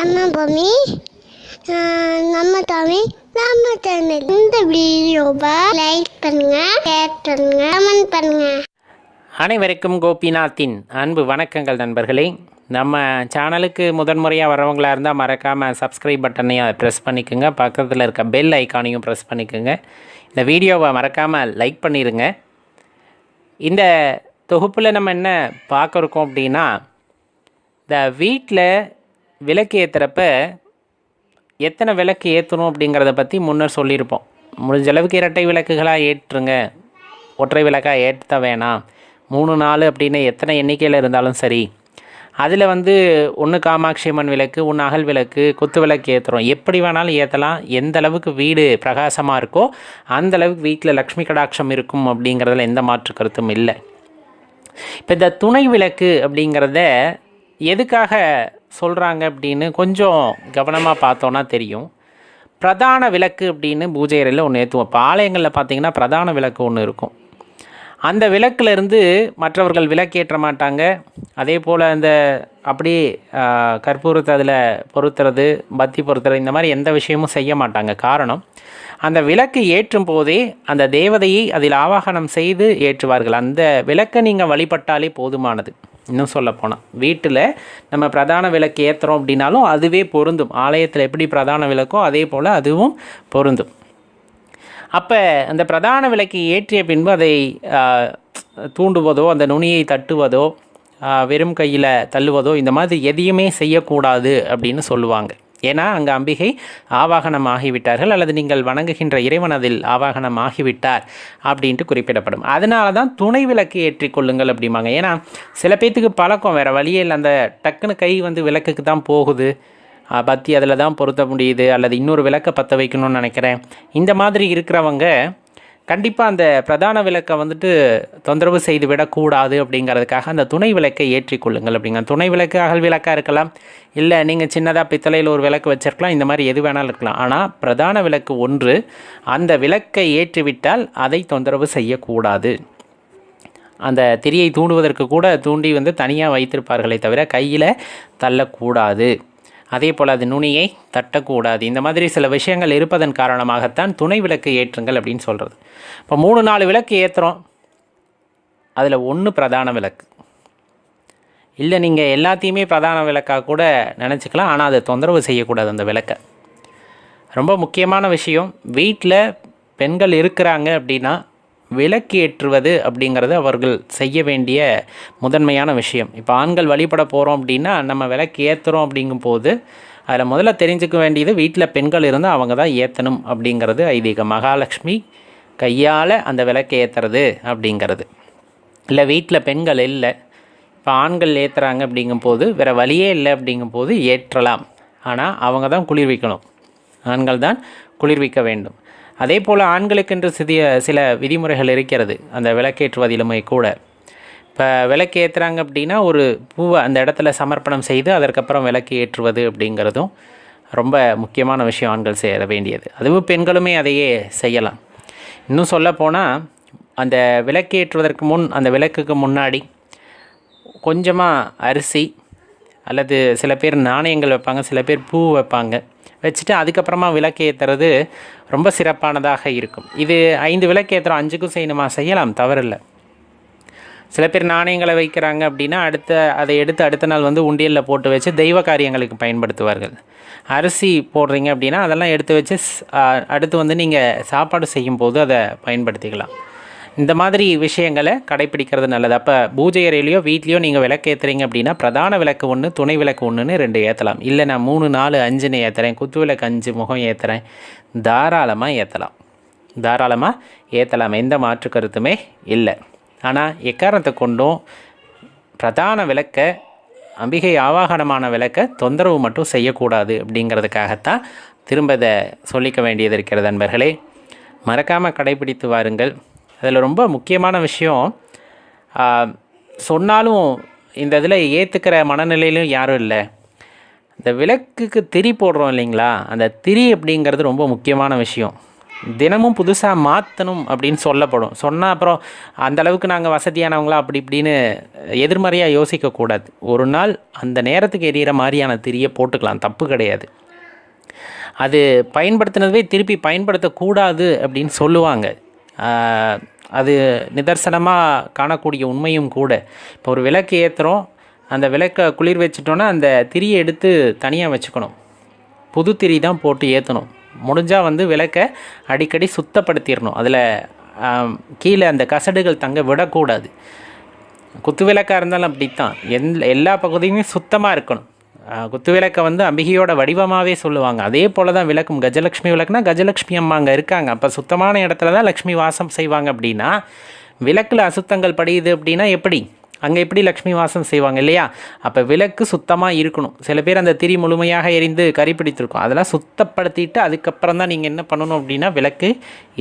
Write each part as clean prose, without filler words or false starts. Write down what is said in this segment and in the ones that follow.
நம்ம பூமி நம்ம தமிழ் நம்ம சேனல். இந்த வீடியோவை லைக் பண்ணுங்க, ஷேர் பண்ணுங்க, கமெண்ட் பண்ணுங்க. அனைவருக்கும் கோபிநாத்தின் அன்பு வணக்கங்கள் நண்பர்களே. நம்ம சேனலுக்கு முதன்முறையாக வரவங்களாக இருந்தால் மறக்காமல் சப்ஸ்கிரைப் பட்டனையும் ப்ரெஸ் பண்ணிக்கோங்க. பக்கத்தில் இருக்க பெல் ஐக்கானையும் ப்ரெஸ் பண்ணிக்கோங்க. இந்த வீடியோவை மறக்காமல் லைக் பண்ணிடுங்க. இந்த தொகுப்பில் நம்ம என்ன பார்க்குறோம் அப்படின்னா, இந்த வீட்டில் விளக்கு ஏற்றுறப்ப எத்தனை விளக்கு ஏற்றணும் அப்படிங்கிறத பற்றி முன்னர் சொல்லியிருப்போம். முடிஞ்ச அளவுக்கு இரட்டை விளக்குகளாக ஏற்றுங்க, ஒற்றை விளக்காக ஏற்ற வேணாம். 3-4 அப்படின்னு எத்தனை எண்ணிக்கையில் இருந்தாலும் சரி. அதில் ஒன்று காமாட்சி அம்மன் விளக்கு, ஒன்று அகல் விளக்கு, குத்து விளக்கு ஏற்றுறோம். எப்படி வேணாலும் ஏற்றலாம். எந்த அளவுக்கு வீடு பிரகாசமாக இருக்கோ அந்த அளவுக்கு வீட்டில் லக்ஷ்மி கடாட்சம் இருக்கும் அப்படிங்கிறதுல எந்த மாற்று கருத்தும் இல்லை. இப்போ இந்த துணை விளக்கு அப்படிங்கிறத எதுக்காக சொல்கிறாங்க அப்படின்னு கொஞ்சம் கவனமாக பார்த்தோன்னா தெரியும். பிரதான விளக்கு அப்படின்னு பூஜை அறையில் ஒன்று ஏற்றுவோம். இப்போ ஆலயங்களில் பார்த்திங்கன்னா பிரதான விளக்கு ஒன்று இருக்கும். அந்த விளக்குலேருந்து மற்றவர்கள் விளக்கேற்ற மாட்டாங்க. அதே போல் அந்த அப்படியே கற்பூரத்தை அதில் பொருத்துறது, பத்தி பொருத்துறது, இந்த மாதிரி எந்த விஷயமும் செய்ய மாட்டாங்க. காரணம், அந்த விளக்கு ஏற்றும் போதே அந்த தேவதையை அதில் ஆவாகனம் செய்து ஏற்றுவார்கள். அந்த விளக்கை நீங்கள் வழிபட்டாலே போதுமானது. இன்னும் சொல்லப்போனால் வீட்டில் நம்ம பிரதான விளக்கு ஏற்றுறோம் அப்படின்னாலும் அதுவே பொருந்தும். ஆலயத்தில் எப்படி பிரதான விளக்கோ அதே போல் அதுவும் பொருந்தும். அப்போ அந்த பிரதான விளக்கை ஏற்றிய பின்பு அதை தூண்டுவதோ, அந்த நுனியை தட்டுவதோ, வெறும் கையில் தள்ளுவதோ, இந்த மாதிரி எதையுமே செய்யக்கூடாது அப்படின்னு சொல்லுவாங்க. ஏன்னா அங்கே அம்பிகை ஆவாகனம் ஆகிவிட்டார்கள், அல்லது நீங்கள் வணங்குகின்ற இறைவன் அதில் ஆவாகனம் ஆகிவிட்டார் அப்படின்ட்டு குறிப்பிடப்படும். அதனால தான் துணை விளக்கு ஏற்றிக்கொள்ளுங்கள் அப்படிம்பாங்க. ஏன்னா சில பேர்த்துக்கு பழக்கம், வேறு வழியில் அந்த டக்குன்னு கை விளக்குக்கு தான் போகுது, பத்தி அதில் தான் பொருத்த முடியுது, அல்லது இன்னொரு விளக்கை பற்ற வைக்கணும்னு நினைக்கிறேன். இந்த மாதிரி இருக்கிறவங்க கண்டிப்பாக அந்த பிரதான விளக்கை தொந்தரவு செய்து விடக்கூடாது அப்படிங்கிறதுக்காக அந்த துணை விளக்கை ஏற்றிக்கொள்ளுங்கள் அப்படிங்க. துணை விளக்கு அகல் விளக்காக இருக்கலாம், இல்லை நீங்கள் சின்னதாக பித்தளையில் ஒரு விளக்கு வச்சுருக்கலாம், இந்த மாதிரி எது வேணாலும் இருக்கலாம். ஆனால் பிரதான விளக்கு ஒன்று, அந்த விளக்கை ஏற்றிவிட்டால் அதை தொந்தரவு செய்யக்கூடாது. அந்த திரியை தூண்டுவதற்கு கூட தூண்டி தனியாக வைத்திருப்பார்களே தவிர கையில் தள்ளக்கூடாது. அதே போல் அது நுனியை தட்டக்கூடாது. இந்த மாதிரி சில விஷயங்கள் இருப்பதன் காரணமாகத்தான் துணை விளக்கு ஏற்றுங்கள் அப்படின்னு சொல்கிறது. இப்போ 3-4 விளக்கு ஏற்றுறோம், அதில் ஒன்று பிரதான விளக்கு இல்லை. நீங்கள் எல்லாத்தையுமே பிரதான விளக்காக கூட நினச்சிக்கலாம், ஆனால் அதை தொந்தரவு செய்யக்கூடாது அந்த விளக்கை. ரொம்ப முக்கியமான விஷயம், வீட்டில் பெண்கள் இருக்கிறாங்க அப்படின்னா விளக்கு ஏற்றுவது அப்படிங்கிறது அவர்கள் செய்ய வேண்டிய முதன்மையான விஷயம். இப்போ ஆண்கள் வழிபட போகிறோம் அப்படின்னா நம்ம விளக்கு ஏற்றுறோம் அப்படிங்கும்போது அதில் முதல்ல தெரிஞ்சுக்க வேண்டியது, வீட்டில் பெண்கள் இருந்தால் அவங்க தான் ஏற்றணும் அப்படிங்கிறது ஐதீகம். மகாலட்சுமி கையால் அந்த விளக்கு ஏற்றுறது அப்படிங்கிறது. இல்லை வீட்டில் பெண்கள் இல்லை, இப்போ ஆண்கள் ஏற்றுறாங்க அப்படிங்கும்போது வேறு வழியே இல்லை அப்படிங்கும்போது ஏற்றலாம். ஆனால் அவங்க தான் குளிர்விக்கணும், ஆண்கள் தான் குளிர்விக்க வேண்டும். அதே போல் ஆண்களுக்கென்று சில விதிமுறைகள் இருக்கிறது அந்த விளக்கேற்றுவதிலுமே கூட. இப்போ விளக்கு ஏற்றுறாங்க அப்படின்னா ஒரு பூவை அந்த இடத்துல சமர்ப்பணம் செய்து அதற்கப்புறம் விளக்கு ஏற்றுவது அப்படிங்கிறதும் ரொம்ப முக்கியமான விஷயம், ஆண்கள் செய்ய வேண்டியது. அதுவும் பெண்களுமே அதையே செய்யலாம். இன்னும் சொல்லப்போனால் அந்த விளக்கு ஏற்றுவதற்கு முன், அந்த விளக்குக்கு முன்னாடி கொஞ்சமாக அரிசி அல்லது சில பேர் நாணயங்கள் வைப்பாங்க, சில பேர் பூ வைப்பாங்க. வச்சுட்டு அதுக்கப்புறமா விளக்கு ஏற்றுறது ரொம்ப சிறப்பானதாக இருக்கும். இது 5 விளக்கு ஏற்றுறோம், 5க்கும் செய்யணுமா? செய்யலாம், தவறில்லை. சில பேர் நாணயங்களை வைக்கிறாங்க அப்படின்னா அதை எடுத்து அடுத்த நாள் உண்டியலில் போட்டு வச்சு தெய்வ காரியங்களுக்கு பயன்படுத்துவார்கள். அரிசி போடுறீங்க அப்படின்னா அதெல்லாம் எடுத்து வச்சு அடுத்து நீங்கள் சாப்பாடு செய்யும்போது அதை பயன்படுத்திக்கலாம். இந்த மாதிரி விஷயங்களை கடைப்பிடிக்கிறது நல்லது. அப்போ பூஜை அறையிலையோ வீட்லேயோ நீங்கள் விளக்கு ஏற்றுறீங்க அப்படின்னா பிரதான விளக்கு ஒன்று, துணை விளக்கு ஒன்றுன்னு 2 ஏற்றலாம். இல்லை நான் 3, 4, 5ன்னு ஏற்றுறேன், குத்து விளக்கு 5 முகம் ஏற்றுறேன், தாராளமாக ஏற்றலாம். எந்த மாற்று கருத்துமே இல்லை. ஆனால் எக்காரணத்தை கொண்டும் பிரதான விளக்கை, அம்பிகை ஆவாகனமான விளக்கை தொந்தரவு மட்டும் செய்யக்கூடாது அப்படிங்கிறதுக்காகத்தான் திரும்ப இதை சொல்லிக்க வேண்டியது இருக்கிறது. நண்பர்களே, மறக்காமல் கடைப்பிடித்து வாருங்கள். அதில் ரொம்ப முக்கியமான விஷயம், சொன்னாலும் இந்த இதில் ஏற்றுக்கிற மனநிலையிலும் யாரும் இல்லை. இந்த விளக்குக்கு திரி போடுறோம் இல்லைங்களா, அந்த திரி அப்படிங்கிறது ரொம்ப முக்கியமான விஷயம். தினமும் புதுசாக மாற்றணும் அப்படின்னு சொல்லப்படும். சொன்னால் அப்புறம் அந்தளவுக்கு நாங்கள் வசதியானவங்களா அப்படி இப்படின்னு எதிர்மறையாக யோசிக்கக்கூடாது. ஒரு நாள் அந்த நேரத்துக்கு எரியிற மாதிரியான திரியை போட்டுக்கலாம், தப்பு கிடையாது. அது பயன்படுத்தினதுவே திருப்பி பயன்படுத்தக்கூடாது அப்படின்னு சொல்லுவாங்க. அது நிதர்சனமாக காணக்கூடிய உண்மையும் கூட. இப்போ ஒரு விளக்கு ஏற்றுறோம், அந்த விளக்கை குளிர் வச்சிட்டோன்னா அந்த திரியை எடுத்து தனியாக வச்சுக்கணும். புது திரி தான் போட்டு ஏற்றணும். முடிஞ்சால் விளக்கை அடிக்கடி சுத்தப்படுத்திடணும். அதில் கீழே அந்த கசடுகள் தங்க விடக்கூடாது. குத்து விளக்காக இருந்தாலும் அப்படித்தான், எல்லா பகுதியுமே சுத்தமாக இருக்கணும். குத்து விளக்கை அம்பிகையோட வடிவமாகவே சொல்லுவாங்க. அதே போல் தான் விளக்கும். கஜலக்ஷ்மி விளக்குனா கஜலக்ஷ்மி அம்மா அங்கே இருக்காங்க, அப்போ சுத்தமான இடத்துல தான் லக்ஷ்மி வாசம் செய்வாங்க. அப்படின்னா விளக்கில் அசுத்தங்கள் படியுது அப்படின்னா எப்படி அங்கே எப்படி லக்ஷ்மி வாசம் செய்வாங்க இல்லையா? அப்போ விளக்கு சுத்தமாக இருக்கணும். சில பேர் அந்த திரி முழுமையாக எரிந்து கறிப்பிடித்திருக்கும், அதெல்லாம் சுத்தப்படுத்திட்டு அதுக்கப்புறம் தான் நீங்கள் என்ன பண்ணணும் அப்படின்னா விளக்கு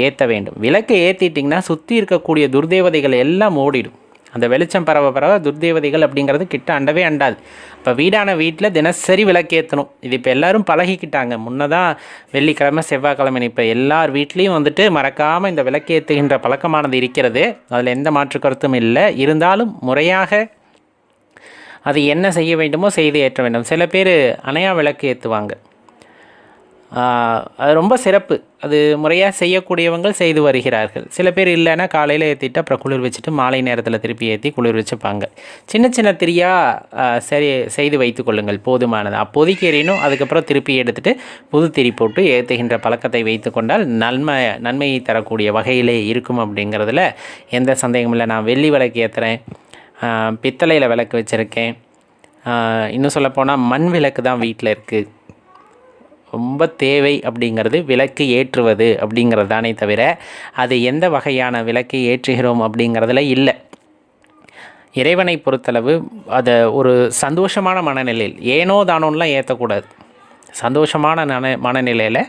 ஏற்ற வேண்டும். விளக்கு ஏற்றிட்டிங்கன்னா சுற்றி இருக்கக்கூடிய துர்தேவதைகள் எல்லாம் ஓடிடும். அந்த வெளிச்சம் பரவ துர்தேவதைகள் அப்படிங்கிறது கிட்ட அண்டவே அண்டாது. இப்போ வீட்டில் தினசரி விளக்கேற்றணும். இது இப்போ எல்லோரும் பழகிக்கிட்டாங்க. முன்னதான் வெள்ளிக்கிழமை செவ்வாய்க்கிழமை இப்போ எல்லார் வீட்லேயும் மறக்காமல் இந்த விளக்கேற்றுகின்ற பழக்கமானது இருக்கிறது. அதில் எந்த மாற்று கருத்தும் இல்லை. இருந்தாலும் முறையாக அது என்ன செய்ய வேண்டுமோ செய்து ஏற்ற வேண்டும். சில பேர் அணையா விளக்கு ஏற்றுவாங்க, அது ரொம்ப சிறப்பு. அது முறையாக செய்யக்கூடியவங்க செய்து வருகிறார்கள். சில பேர் இல்லைன்னா காலையில் ஏற்றிட்டு அப்புறம் குளிர் வச்சுட்டு மாலை நேரத்தில் திருப்பி ஏற்றி குளிர் வச்சுப்பாங்க. சின்ன சின்ன திரியாக சரி செய்து வைத்து கொள்ளுங்கள், போதுமானது. அப்போதைக்கு எறியணும், அதுக்கப்புறம் திருப்பி எடுத்துகிட்டு புது திரி போட்டு ஏற்றுகின்ற பழக்கத்தை வைத்து கொண்டால் நன்மையை தரக்கூடிய வகையிலே இருக்கும் அப்படிங்கிறதுல எந்த சந்தேகமும் இல்லை. நான் வெள்ளி விளக்கு ஏற்றுறேன், பித்தளையில் விளக்கு வச்சுருக்கேன், இன்னும் சொல்லப்போனால் மண் விளக்கு தான் வீட்டில் இருக்குது. ரொம்ப தேவை அப்படிங்கிறது விளக்கு ஏற்றுவது அப்படிங்கிறது தானே தவிர அது எந்த வகையான விளக்கை ஏற்றுகிறோம் அப்படிங்கிறதுல இல்லை. இறைவனை பொறுத்தளவு அதை ஒரு சந்தோஷமான மனநிலையில் ஏனோ தானோன்னெலாம் ஏற்றக்கூடாது. சந்தோஷமான மனநிலையில்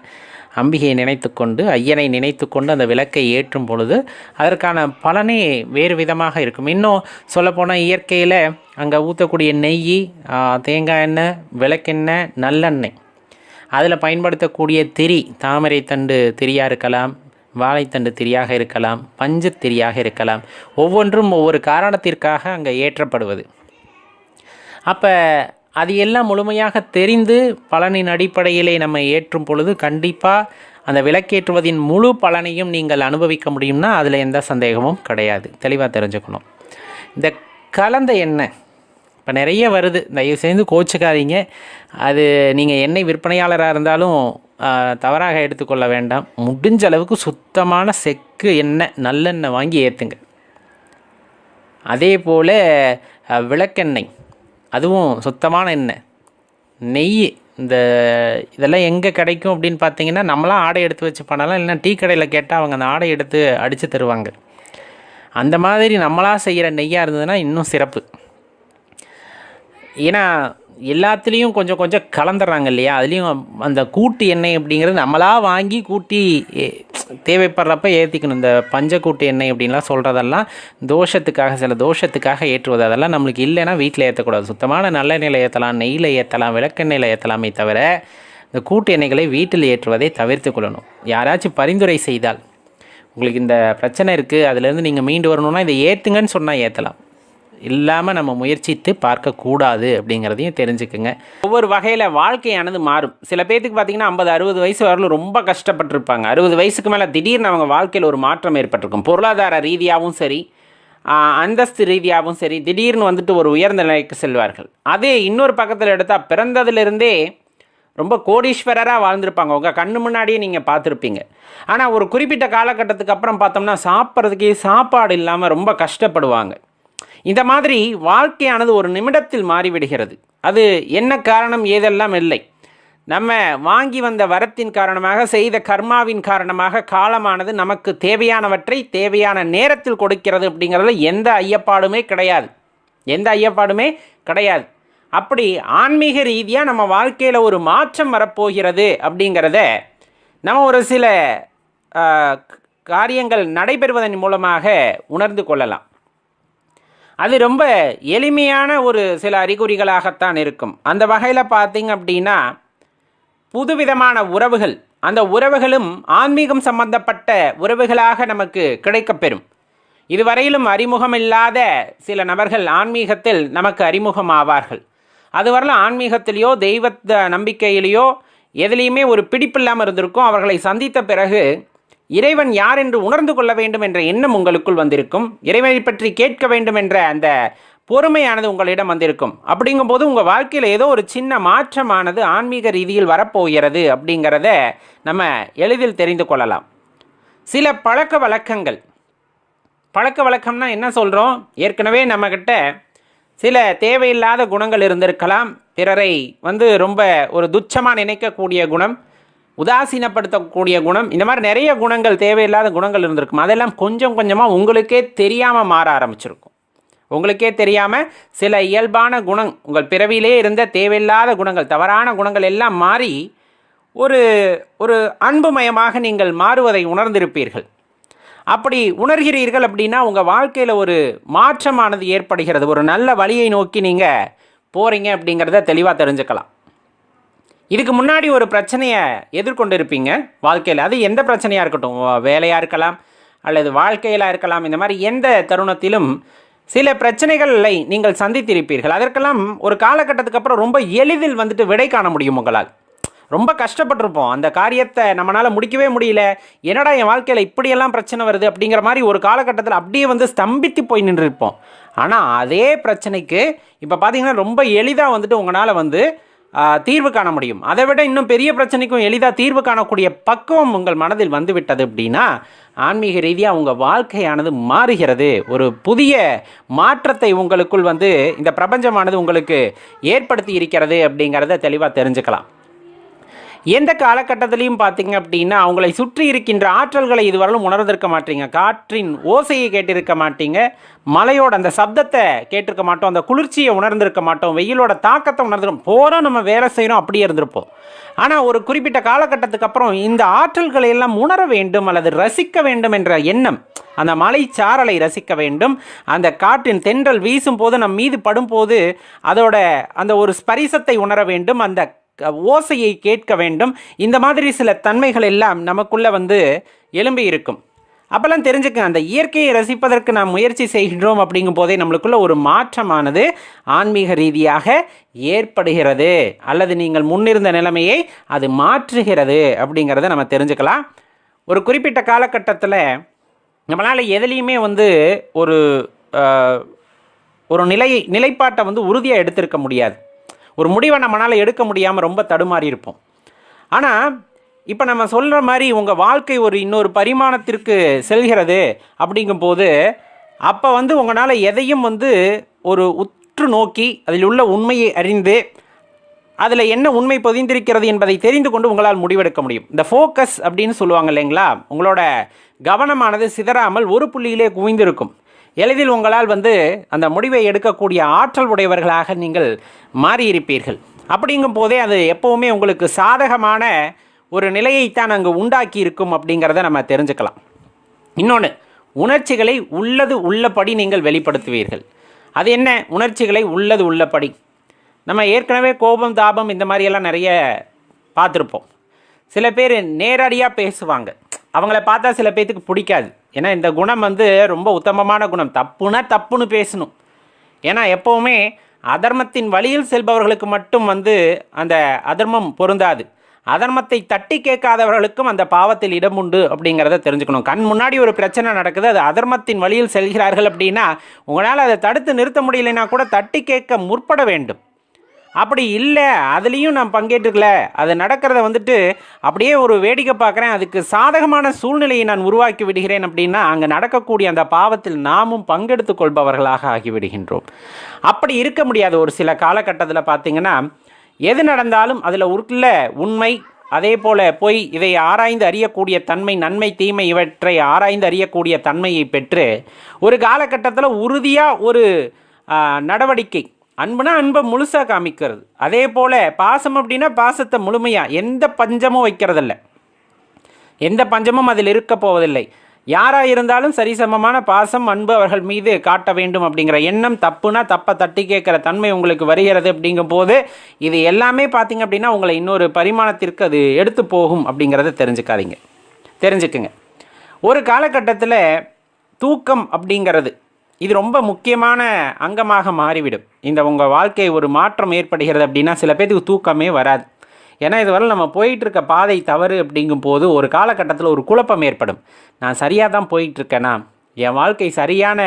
அம்பிகையை நினைத்து கொண்டு ஐயனை நினைத்து கொண்டு அந்த விளக்கை ஏற்றும் பொழுது அதற்கான பலனே வேறு விதமாக இருக்கும். இன்னும் சொல்லப்போனால் இயற்கையில் அங்கே ஊற்றக்கூடிய நெய், தேங்காய் எண்ணெய், விளக்கெண்ணெய், நல்லெண்ணெய், அதில் பயன்படுத்தக்கூடிய திரி தாமரை தண்டு திரியாக இருக்கலாம், வாழைத்தண்டு திரியாக இருக்கலாம், பஞ்சு திரியாக இருக்கலாம். ஒவ்வொன்றும் ஒவ்வொரு காரணத்திற்காக அங்கே ஏற்றப்படுவது. அப்போ அது எல்லாம் முழுமையாக தெரிந்து பலனின் அடிப்படையிலே நம்ம ஏற்றும் பொழுது கண்டிப்பாக அந்த விளக்கேற்றுவதின் முழு பலனையும் நீங்கள் அனுபவிக்க முடியும்னா அதில் எந்த சந்தேகமும் கிடையாது. தெளிவாக தெரிஞ்சுக்கணும். இந்த கலந்த எண்ணெய் இப்போ நிறைய வருது, தயவு செய்து கோச்சிக்காதீங்க. அது நீங்கள் எண்ணெய் விற்பனையாளராக இருந்தாலும் தவறாக எடுத்துக்கொள்ள வேண்டாம். முடிஞ்ச அளவுக்கு சுத்தமான செக்கு எண்ணெய் நல்லெண்ணெய் வாங்கி ஏற்றுங்க. அதே போல் விளக்கெண்ணெய், அதுவும் சுத்தமான எண்ணெய். நெய், இதெல்லாம் எங்கே கிடைக்கும் அப்படின்னு பார்த்தீங்கன்னா நம்மளாம் ஆடை எடுத்து வச்சு பண்ணலாம், இல்லைன்னா டீ கடையில் கேட்டால் அவங்க அந்த ஆடை எடுத்து அடித்து தருவாங்க. அந்த மாதிரி நம்மளாக செய்கிற நெய்யாக இருந்ததுன்னா இன்னும் சிறப்பு. ஏன்னா எல்லாத்துலேயும் கொஞ்சம் கொஞ்சம் கலந்துடுறாங்க இல்லையா? அதுலேயும் அந்த கூட்டு எண்ணெய் அப்படிங்கிறது நம்மளாக வாங்கி கூட்டி தேவைப்படுறப்ப ஏற்றிக்கணும். இந்த பஞ்சக்கூட்டு எண்ணெய் அப்படின்லாம் சொல்கிறதெல்லாம் தோஷத்துக்காக, சில தோஷத்துக்காக ஏற்றுவது. அதெல்லாம் நம்மளுக்கு இல்லைன்னா வீட்டில் ஏற்றக்கூடாது. சுத்தமான நல்லெண்ணெயில் ஏற்றலாம், நெய்யில் ஏற்றலாம், விளக்கெண்ணெயில் ஏற்றலாமே தவிர இந்த கூட்டு எண்ணெய்களை வீட்டில் ஏற்றுவதை தவிர்த்து கொள்ளணும். யாராச்சும் பரிந்துரை செய்தால் உங்களுக்கு இந்த பிரச்சனை இருக்குது, அதுலேருந்து நீங்கள் மீண்டு வரணும்னா இதை ஏற்றுங்கன்னு சொன்னால் ஏற்றலாம், இல்லாமல் நம்ம முயற்சித்து பார்க்கக்கூடாது அப்படிங்கிறதையும் தெரிஞ்சுக்குங்க. ஒவ்வொரு வகையில் வாழ்க்கையானது மாறும். சில பேர்த்துக்கு பார்த்திங்கன்னா 50-60 வயசு வரலும் ரொம்ப கஷ்டப்பட்டுருப்பாங்க. 60 வயசுக்கு மேலே திடீர்னு அவங்க வாழ்க்கையில் ஒரு மாற்றம் ஏற்பட்டிருக்கும். பொருளாதார ரீதியாகவும் சரி, அந்தஸ்து ரீதியாகவும் சரி, திடீர்னு ஒரு உயர்ந்த நிலைக்கு செல்வார்கள். அதே இன்னொரு பக்கத்தில் எடுத்தால் பிறந்ததுலேருந்தே ரொம்ப கோடீஸ்வரராக வாழ்ந்திருப்பாங்க, உங்கள் கண்ணு முன்னாடியே நீங்கள் பார்த்துருப்பீங்க. ஆனால் ஒரு குறிப்பிட்ட காலகட்டத்துக்கு அப்புறம் பார்த்தோம்னா சாப்பிட்றதுக்கே சாப்பாடு இல்லாமல் ரொம்ப கஷ்டப்படுவாங்க. இந்த மாதிரி வாழ்க்கையானது ஒரு நிமிடத்தில் மாறிவிடுகிறது. அது என்ன காரணம் ஏதெல்லாம் இல்லை, நம்ம வாங்கி வந்த வரத்தின் காரணமாக, செய்த கர்மாவின் காரணமாக காலமானது நமக்கு தேவையானவற்றை தேவையான நேரத்தில் கொடுக்கிறது அப்படிங்கிறதுல எந்த ஐயப்பாடுமே கிடையாது. அப்படி ஆன்மீக ரீதியாக நம்ம வாழ்க்கையில் ஒரு மாற்றம் வரப்போகிறது அப்படிங்கிறத நம்ம ஒரு சில காரியங்கள் நடைபெறுவதன் மூலமாக உணர்ந்து கொள்ளலாம். அது ரொம்ப எளிமையான ஒரு சில அறிகுறிகளாகத்தான் இருக்கும். அந்த வகையில் பார்த்திங்க அப்படின்னா புதுவிதமான உறவுகள், அந்த உறவுகளும் ஆன்மீகம் சம்பந்தப்பட்ட உறவுகளாக நமக்கு கிடைக்கப்பெறும். இதுவரையிலும் அறிமுகமில்லாத சில நபர்கள் ஆன்மீகத்தில் நமக்கு அறிமுகமாவார்கள். அதுவரையிலும் ஆன்மீகத்திலேயோ தெய்வ நம்பிக்கையிலேயோ எதுலேயுமே ஒரு பிடிப்பில்லாமல் இருந்திருக்கும். அவர்களை சந்தித்த பிறகு இறைவன் யார் என்று உணர்ந்து கொள்ள வேண்டும் என்ற எண்ணம் உங்களுக்குள் வந்திருக்கும். இறைவனை பற்றி கேட்க வேண்டும் என்ற அந்த பொறுமையானது உங்களிடம் வந்திருக்கும். அப்படிங்கும்போது உங்கள் வாழ்க்கையில் ஏதோ ஒரு சின்ன மாற்றமானது ஆன்மீக ரீதியில் வரப்போகிறது அப்படிங்கிறத நம்ம எளிதில் தெரிந்து கொள்ளலாம். சில பழக்க வழக்கம்னா என்ன சொல்கிறோம்? ஏற்கனவே நம்மக்கிட்ட சில தேவையில்லாத குணங்கள் இருந்திருக்கலாம். பிறரை ரொம்ப ஒரு துச்சமாக நினைக்கக்கூடிய குணம், உதாசீனப்படுத்தக்கூடிய குணம், இந்த மாதிரி நிறைய குணங்கள், தேவையில்லாத குணங்கள் இருந்திருக்கும். அதெல்லாம் கொஞ்சம் கொஞ்சமாக உங்களுக்கே தெரியாமல் மாற ஆரம்பிச்சிருக்கும். உங்களுக்கே தெரியாமல் சில இயல்பான குணம், உங்கள் பிறவியிலே இருந்த தேவையில்லாத குணங்கள், தவறான குணங்கள் எல்லாம் மாறி ஒரு அன்புமயமாக நீங்கள் மாறுவதை உணர்ந்திருப்பீர்கள். அப்படி உணர்கிறீர்கள் அப்படின்னா உங்கள் வாழ்க்கையில் ஒரு மாற்றமானது ஏற்படுகிறது. ஒரு நல்ல வழியை நோக்கி நீங்கள் போகிறீங்க அப்படிங்கிறத தெளிவாக தெரிஞ்சுக்கலாம். இதுக்கு முன்னாடி ஒரு பிரச்சனையை எதிர்கொண்டு இருப்பீங்க வாழ்க்கையில். அது எந்த பிரச்சனையாக இருக்கட்டும், வேலையாக இருக்கலாம் அல்லது வாழ்க்கையில் இருக்கலாம். இந்த மாதிரி எந்த தருணத்திலும் சில பிரச்சனைகளை நீங்கள் சந்தித்திருப்பீர்கள். அதற்கெல்லாம் ஒரு காலகட்டத்துக்கு அப்புறம் ரொம்ப எளிதில் விடை காண முடியும். உங்களால் ரொம்ப கஷ்டப்பட்டிருப்போம், அந்த காரியத்தை நம்மளால் முடிக்கவே முடியல, என்னடா என் வாழ்க்கையில் இப்படியெல்லாம் பிரச்சனை வருது அப்படிங்கிற மாதிரி ஒரு காலகட்டத்தில் அப்படியே ஸ்தம்பித்து போய் நின்றுருப்போம். ஆனால் அதே பிரச்சனைக்கு இப்போ பார்த்தீங்கன்னா ரொம்ப எளிதாக உங்களால் தீர்வு காண முடியும். அதை விட இன்னும் பெரிய பிரச்சனைக்கும் எளிதாக தீர்வு காணக்கூடிய பக்குவம் உங்கள் மனதில் வந்துவிட்டது அப்படின்னா ஆன்மீக ரீதியாக உங்கள் வாழ்க்கையானது மாறுகிறது. ஒரு புதிய மாற்றத்தை உங்களுக்குள் இந்த பிரபஞ்சமானது உங்களுக்கு ஏற்படுத்தி இருக்கிறது அப்படிங்கிறத தெளிவாக தெரிஞ்சுக்கலாம். எந்த காலகட்டத்திலையும் பார்த்தீங்க அப்படின்னா அவங்களை சுற்றி இருக்கின்ற ஆற்றல்களை இதுவரையிலும் உணர்ந்திருக்க மாட்டீங்க. காற்றின் ஓசையை கேட்டிருக்க மாட்டீங்க, மலையோட அந்த சப்தத்தை கேட்டிருக்க மாட்டோம், அந்த குளிர்ச்சியை உணர்ந்திருக்க மாட்டோம், வெயிலோட தாக்கத்தை உணர்ந்துருக்கோம். போகிறோம், நம்ம வேலை செய்கிறோம், அப்படியே இருந்திருப்போம். ஆனால் ஒரு குறிப்பிட்ட காலகட்டத்துக்கு அப்புறம் இந்த ஆற்றல்களை எல்லாம் உணர வேண்டும் அல்லது ரசிக்க வேண்டும் என்ற எண்ணம், அந்த மலை சாரலை ரசிக்க வேண்டும், அந்த காற்றின் தென்றல் வீசும் போது நம் மீது படும்போது அதோட அந்த ஒரு ஸ்பரிசத்தை உணர வேண்டும், அந்த ஓசையை கேட்க வேண்டும். இந்த மாதிரி சில தன்மைகள் எல்லாம் நமக்குள்ளே எழும்பி இருக்கும். அப்போல்லாம் தெரிஞ்சுக்க, அந்த இயற்கையை ரசிப்பதற்கு நாம் முயற்சி செய்கின்றோம் அப்படிங்கும் போதே நம்மளுக்குள்ள ஒரு மாற்றமானது ஆன்மீக ரீதியாக ஏற்படுகிறது அல்லது நீங்கள் முன்னிருந்த நிலைமையை அது மாற்றுகிறது அப்படிங்கிறத நம்ம தெரிஞ்சுக்கலாம். ஒரு குறிப்பிட்ட காலகட்டத்தில் நம்மளால் எதுலேயுமே ஒரு நிலைப்பாட்டை உறுதியாக எடுத்திருக்க முடியாது. ஒரு முடிவை நம்மளால் எடுக்க முடியாமல் ரொம்ப தடுமாறி இருப்போம். ஆனால் இப்போ நம்ம சொல்கிற மாதிரி உங்கள் வாழ்க்கை ஒரு இன்னொரு பரிமாணத்திற்கு செல்கிறது அப்படிங்கும்போது அப்போ உங்களால் எதையும் ஒரு உற்று நோக்கி அதில் உள்ள உண்மையை அறிந்து அதில் என்ன உண்மை பொதிந்திருக்கிறது என்பதை தெரிந்து கொண்டு உங்களால் முடிவெடுக்க முடியும். இந்த ஃபோக்கஸ் அப்படின்னு சொல்லுவாங்க இல்லைங்களா, உங்களோட கவனமானது சிதறாமல் ஒரு புள்ளியிலே குவிந்திருக்கும். எளிதில் உங்களால் அந்த முடிவை எடுக்கக்கூடிய ஆற்றல் உடையவர்களாக நீங்கள் மாறியிருப்பீர்கள். அப்படிங்கும் போதே அது எப்போவுமே உங்களுக்கு சாதகமான ஒரு நிலையைத்தான் அங்கு உண்டாக்கி இருக்கும் அப்படிங்கிறத நம்ம தெரிஞ்சுக்கலாம். இன்னொன்று, உணர்ச்சிகளை உள்ளது உள்ளபடி நீங்கள் வெளிப்படுத்துவீர்கள். அது என்ன உணர்ச்சிகளை உள்ளது உள்ளபடி? நம்ம ஏற்கனவே கோபம், தாபம் இந்த மாதிரியெல்லாம் நிறைய பார்த்துருப்போம். சில பேர் நேரடியாக பேசுவாங்க, அவங்கள பார்த்தா சில பேர்த்துக்கு பிடிக்காது. ஏன்னா இந்த குணம் ரொம்ப உத்தமமான குணம். தப்புனா தப்புன்னு பேசணும். ஏன்னா எப்போவுமே அதர்மத்தின் வழியில் செல்பவர்களுக்கு மட்டும் அந்த அதர்மம் பொருந்தாது. அதர்மத்தை தட்டி கேட்காதவர்களுக்கும் அந்த பாவத்தில் இடம் உண்டு அப்படிங்கிறத தெரிஞ்சுக்கணும். கண் முன்னாடி ஒரு பிரச்சனை நடக்குது, அது அதர்மத்தின் வழியில் செல்கிறார்கள் அப்படின்னா உங்களால் அதை தடுத்து நிறுத்த முடியலைன்னா கூட தட்டி கேட்க முற்பட வேண்டும். அப்படி இல்லை, அதுலேயும் நான் பங்கேற்றுக்கல, அது நடக்கிறத அப்படியே ஒரு வேடிக்கை பார்க்குறேன், அதுக்கு சாதகமான சூழ்நிலையை நான் உருவாக்கி விடுகிறேன் அப்படின்னா அங்கே நடக்கக்கூடிய அந்த பாவத்தில் நாமும் பங்கெடுத்து கொள்பவர்களாக ஆகிவிடுகின்றோம். அப்படி இருக்க முடியாது. ஒரு சில காலகட்டத்தில் பார்த்திங்கன்னா எது நடந்தாலும் அதில் உள்ள உண்மை, அதே போல் பொய், இதை ஆராய்ந்து அறியக்கூடிய தன்மை, நன்மை தீமை இவற்றை ஆராய்ந்து அறியக்கூடிய தன்மையை பெற்று ஒரு காலகட்டத்தில் உறுதியாக ஒரு நடவடிக்கை, அன்புனா அன்பை முழுசாக காமிக்கிறது, அதே போல் பாசம் அப்படின்னா பாசத்தை முழுமையாக, எந்த பஞ்சமும் வைக்கிறதில்ல, எந்த பஞ்சமும் அதில் இருக்க போவதில்லை. யாராக இருந்தாலும் சரிசமமான பாசம் அன்பு அவர்கள் மீது காட்ட வேண்டும் அப்படிங்கிற எண்ணம், தப்புனா தப்பை தட்டி கேட்குற தன்மை உங்களுக்கு வருகிறது. அப்படிங்கும் போது இது எல்லாமே பார்த்திங்க அப்படின்னா உங்களை இன்னொரு பரிமாணத்திற்கு அது எடுத்து போகும் அப்படிங்கிறத தெரிஞ்சுக்குங்க. ஒரு காலகட்டத்தில் தூக்கம் அப்படிங்கிறது இது ரொம்ப முக்கியமான அங்கமாக மாறிவிடும். இந்த உங்கள் வாழ்க்கை ஒரு மாற்றம் ஏற்படுகிறது அப்படின்னா சில பேருக்கு தூக்கமே வராது. ஏன்னா இதுவரை நம்ம போயிட்டுருக்க பாதை தவறு அப்படிங்கும் போது ஒரு காலகட்டத்தில் ஒரு குழப்பம் ஏற்படும். நான் சரியாக தான் போயிட்டுருக்கேனா, என் வாழ்க்கை சரியான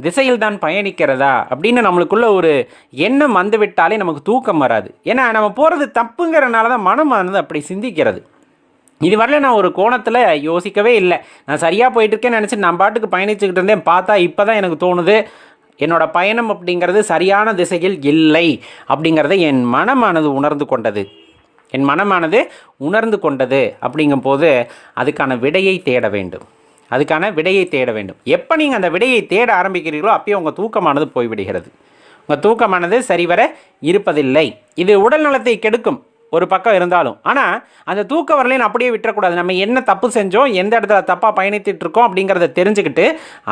திசையில் தான் பயணிக்கிறதா அப்படின்னு நம்மளுக்குள்ள ஒரு எண்ணம் வந்துவிட்டாலே நமக்கு தூக்கம் வராது. ஏன்னா நம்ம போகிறது தப்புங்கிறனால தான் மனமானது அப்படி சிந்திக்கிறது. இதுவரையில் நான் ஒரு கோணத்தில் யோசிக்கவே இல்லை, நான் சரியாக போயிட்டுருக்கேன்னு நினச்சி நான் பாட்டுக்கு பயணிச்சுக்கிட்டு இருந்தேன். பார்த்தா இப்போ தான் எனக்கு தோணுது என்னோட பயணம் அப்படிங்கிறது சரியான திசையில் இல்லை அப்படிங்கிறத என் மனமானது உணர்ந்து கொண்டது அப்படிங்கும்போது அதுக்கான விடையை தேட வேண்டும். எப்போ நீங்கள் அந்த விடையை தேட ஆரம்பிக்கிறீர்களோ அப்போயே உங்கள் தூக்கமானது போய்விடுகிறது. உங்கள் தூக்கமானது சரிவர இருப்பதில்லை. இது உடல் நலத்தை கெடுக்கும் ஒரு பக்கம் இருந்தாலும், ஆனால் அந்த தூக்க வரலைன்னு அப்படியே விட்டுறக்கூடாது. நம்ம என்ன தப்பு செஞ்சோம், எந்த இடத்துல தப்பாக பயணித்துட்டு இருக்கோம் அப்படிங்கிறத தெரிஞ்சுக்கிட்டு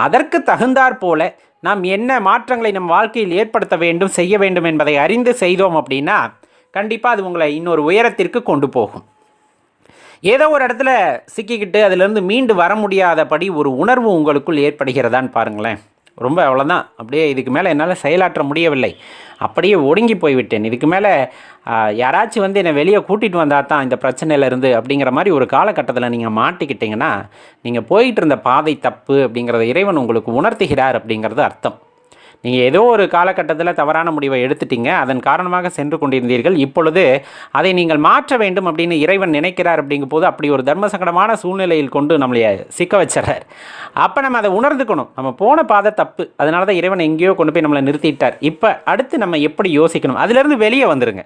அதற்கு தகுந்தாற் போல நாம் என்ன மாற்றங்களை நம் வாழ்க்கையில் ஏற்படுத்த வேண்டும், செய்ய வேண்டும் என்பதை அறிந்து செய்தோம் அப்படின்னா கண்டிப்பாக அது உங்களை இன்னொரு உயரத்திற்கு கொண்டு போகும். ஏதோ ஒரு இடத்துல சிக்கிக்கிட்டு அதிலிருந்து மீண்டு வர முடியாதபடி ஒரு உணர்வு உங்களுக்குள் ஏற்படுகிறதான்னு பாருங்களேன். ரொம்ப அவ்வளோதான், அப்படியே இதுக்கு மேலே என்னால் செயலாற்ற முடியவில்லை, அப்படியே ஒடுங்கி போய்விட்டேன், இதுக்கு மேலே யாராச்சும் என்னை வெளியே கூட்டிகிட்டு வந்தால் தான் இந்த பிரச்சனையிலேருந்து அப்படிங்கிற மாதிரி ஒரு காலகட்டத்தில் நீங்கள் மாட்டிக்கிட்டிங்கன்னா நீங்கள் போயிட்டு இருந்த பாதை தப்பு அப்படிங்கிறத இறைவன் உங்களுக்கு உணர்த்துகிறார் அப்படிங்கிறது அர்த்தம். நீங்கள் ஏதோ ஒரு காலகட்டத்தில் தவறான முடிவை எடுத்துட்டீங்க, அதன் காரணமாக சென்று கொண்டிருந்தீர்கள். இப்பொழுது அதை நீங்கள் மாற்ற வேண்டும் அப்படின்னு இறைவன் நினைக்கிறார். அப்படிங்கும் போது அப்படி ஒரு தர்ம சங்கடமான சூழ்நிலையில் கொண்டு நம்மளை சிக்க வச்சுறார். அப்போ நம்ம அதை உணர்ந்துக்கணும், நம்ம போன பாதை தப்பு, அதனால தான் இறைவன் எங்கேயோ கொண்டு போய் நம்மளை நிறுத்திட்டார். இப்போ அடுத்து நம்ம எப்படி யோசிக்கணும், அதிலிருந்து வெளியே வந்துடுங்க.